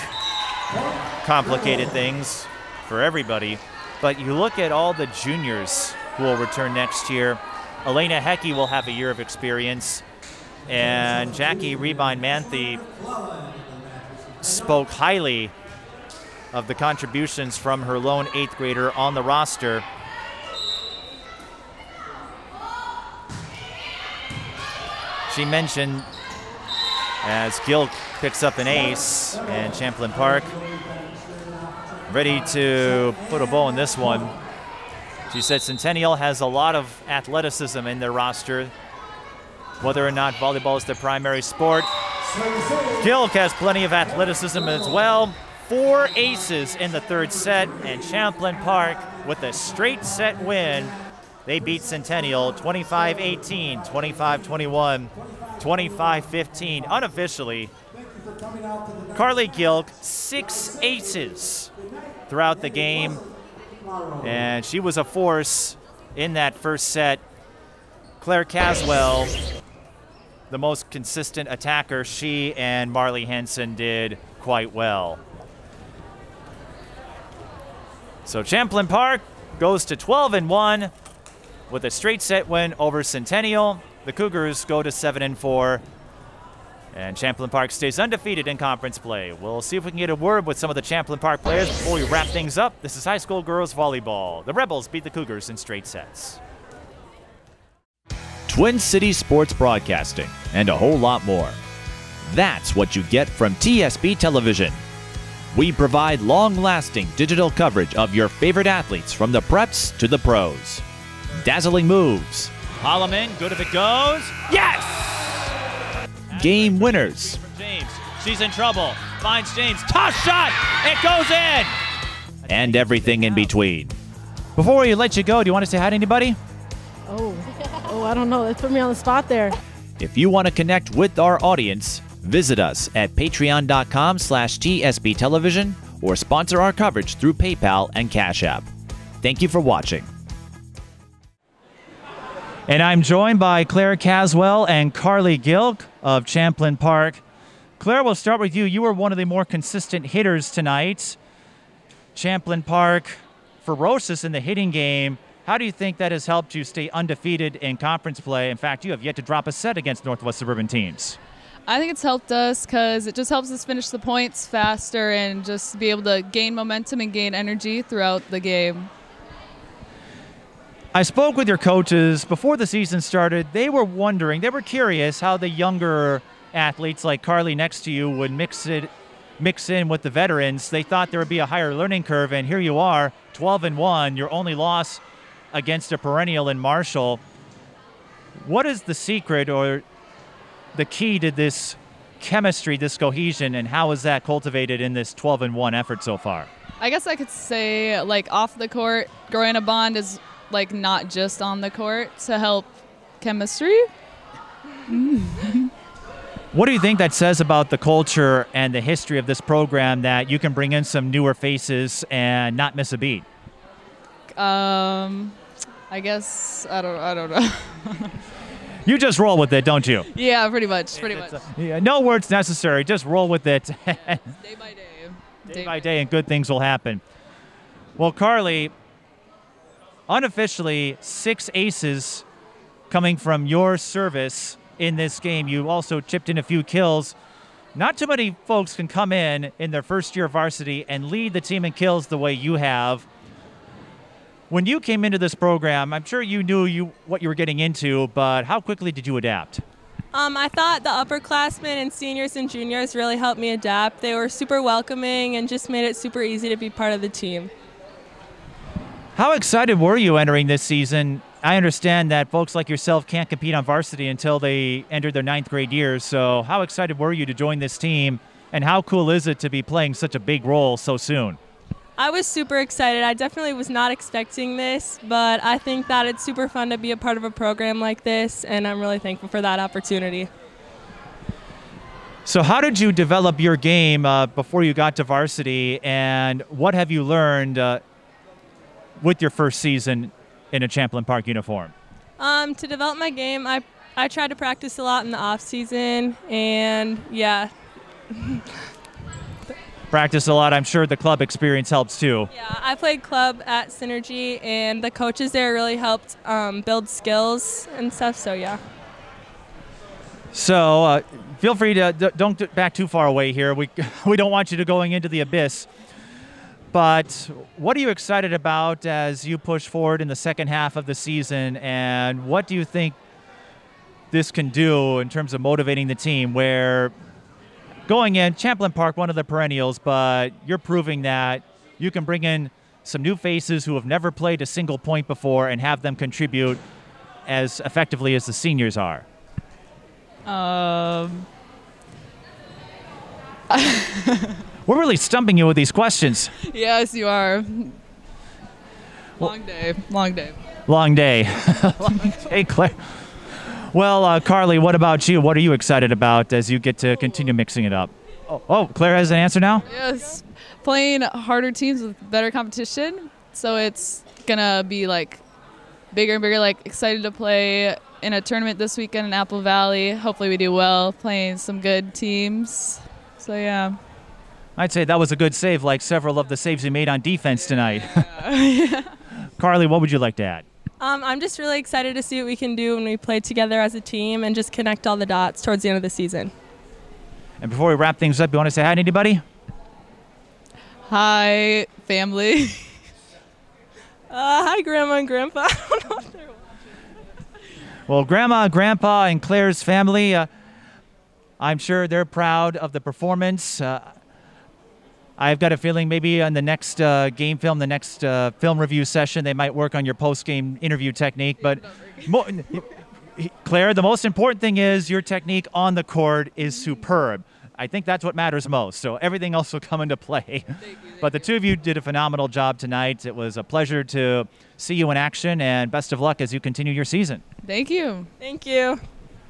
complicated things for everybody. But you look at all the juniors who will return next year. Elena Hoecke will have a year of experience, and Jackie Rebine-Manthe spoke highly of the contributions from her lone 8th grader on the roster. She mentioned, as Gilk picks up an ace, and Champlin Park ready to put a bow in this one. She said Centennial has a lot of athleticism in their roster, whether or not volleyball is their primary sport. Gilk has plenty of athleticism as well. 4 aces in the third set, and Champlin Park with a straight set win. They beat Centennial 25-18, 25-21, 25-15 unofficially. Carly Gilk, 6 aces throughout the game, and she was a force in that first set. Claire Caswell, the most consistent attacker, she and Marley Hanson did quite well. So Champlin Park goes to 12-1 with a straight set win over Centennial. The Cougars go to 7-4. And Champlin Park stays undefeated in conference play. We'll see if we can get a word with some of the Champlin Park players before we wrap things up. This is high school girls volleyball. The Rebels beat the Cougars in straight sets. Twin Cities Sports Broadcasting, and a whole lot more. That's what you get from TSB Television. We provide long-lasting digital coverage of your favorite athletes from the preps to the pros. Dazzling moves. Holloman, good if it goes. Yes! Game winners. From James. She's in trouble. Finds James. Toss shot! It goes in! And everything in between. Before we let you go, do you want to say hi to anybody? Oh, I don't know. That put me on the spot there. If you want to connect with our audience, visit us at patreon.com/TSB Television or sponsor our coverage through PayPal and Cash App. Thank you for watching. And I'm joined by Claire Caswell and Carly Gilk of Champlin Park. Claire, we'll start with you. You were one of the more consistent hitters tonight. Champlin Park, ferocious in the hitting game. How do you think that has helped you stay undefeated in conference play? In fact, you have yet to drop a set against Northwest Suburban teams. I think it's helped us because it just helps us finish the points faster and just be able to gain momentum and gain energy throughout the game. I spoke with your coaches before the season started. They were wondering, they were curious how the younger athletes like Carly next to you would mix in with the veterans. They thought there would be a higher learning curve, and here you are, 12-1, your only loss against a perennial in Marshall. What is the secret or the key to this chemistry, this cohesion, and how is that cultivated in this 12-1 effort so far? I guess I could say, like, off the court, growing a bond is like not just on the court to help chemistry. What do you think that says about the culture and the history of this program that you can bring in some newer faces and not miss a beat? I guess I don't know. You just roll with it, don't you? Yeah, pretty much. Yeah, no words necessary. Just roll with it. Day by day. Day by day, and good things will happen. Well, Carly, unofficially 6 aces coming from your service in this game. You also chipped in a few kills. Not too many folks can come in their first year of varsity and lead the team in kills the way you have. When you came into this program, I'm sure you knew what you were getting into, but how quickly did you adapt? I thought the upperclassmen and seniors and juniors really helped me adapt. They were super welcoming and just made it super easy to be part of the team. How excited were you entering this season? I understand that folks like yourself can't compete on varsity until they enter their 9th grade years. So how excited were you to join this team, and how cool is it to be playing such a big role so soon? I was super excited. I definitely was not expecting this, but I think that it's super fun to be a part of a program like this, and I'm really thankful for that opportunity. So how did you develop your game before you got to varsity, and what have you learned with your first season in a Champlin Park uniform? To develop my game, I tried to practice a lot in the off season, and yeah. Practice a lot. I'm sure the club experience helps too. Yeah, I played club at Synergy, and the coaches there really helped build skills and stuff, so yeah. So feel free to, don't back too far away here. We don't want you to going into the abyss. But what are you excited about as you push forward in the second half of the season, and what do you think this can do in terms of motivating the team, where going in, Champlin Park, one of the perennials, but you're proving that you can bring in some new faces who have never played a single point before and have them contribute as effectively as the seniors are? We're really stumping you with these questions. Yes, you are. Long day. Long day. Hey, Claire. Well, Carly, what about you? What are you excited about as you get to continue mixing it up? Oh, Claire has an answer now? Yes, playing harder teams with better competition. So it's going to be like bigger and bigger, like excited to play in a tournament this weekend in Apple Valley. Hopefully we do well, playing some good teams. So, yeah. I'd say that was a good save, like several of the saves you made on defense tonight. Yeah. Carly, what would you like to add? I'm just really excited to see what we can do when we play together as a team and just connect all the dots towards the end of the season. And before we wrap things up, you want to say hi to anybody? Hi, family. Hi, Grandma and Grandpa. I don't know if they're watching. Well, Grandma, Grandpa, and Claire's family, I'm sure they're proud of the performance. I've got a feeling maybe on the next game film, the next film review session, they might work on your post-game interview technique. But Claire, the most important thing is your technique on the court is superb. I think that's what matters most. So everything else will come into play. But the two of you did a phenomenal job tonight. It was a pleasure to see you in action, and best of luck as you continue your season. Thank you. Thank you.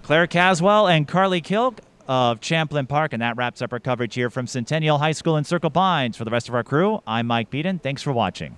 Claire Caswell and Carly Gilk of Champlin Park, and that wraps up our coverage here from Centennial High School in Circle Pines. For the rest of our crew, I'm Mike Peden. Thanks for watching.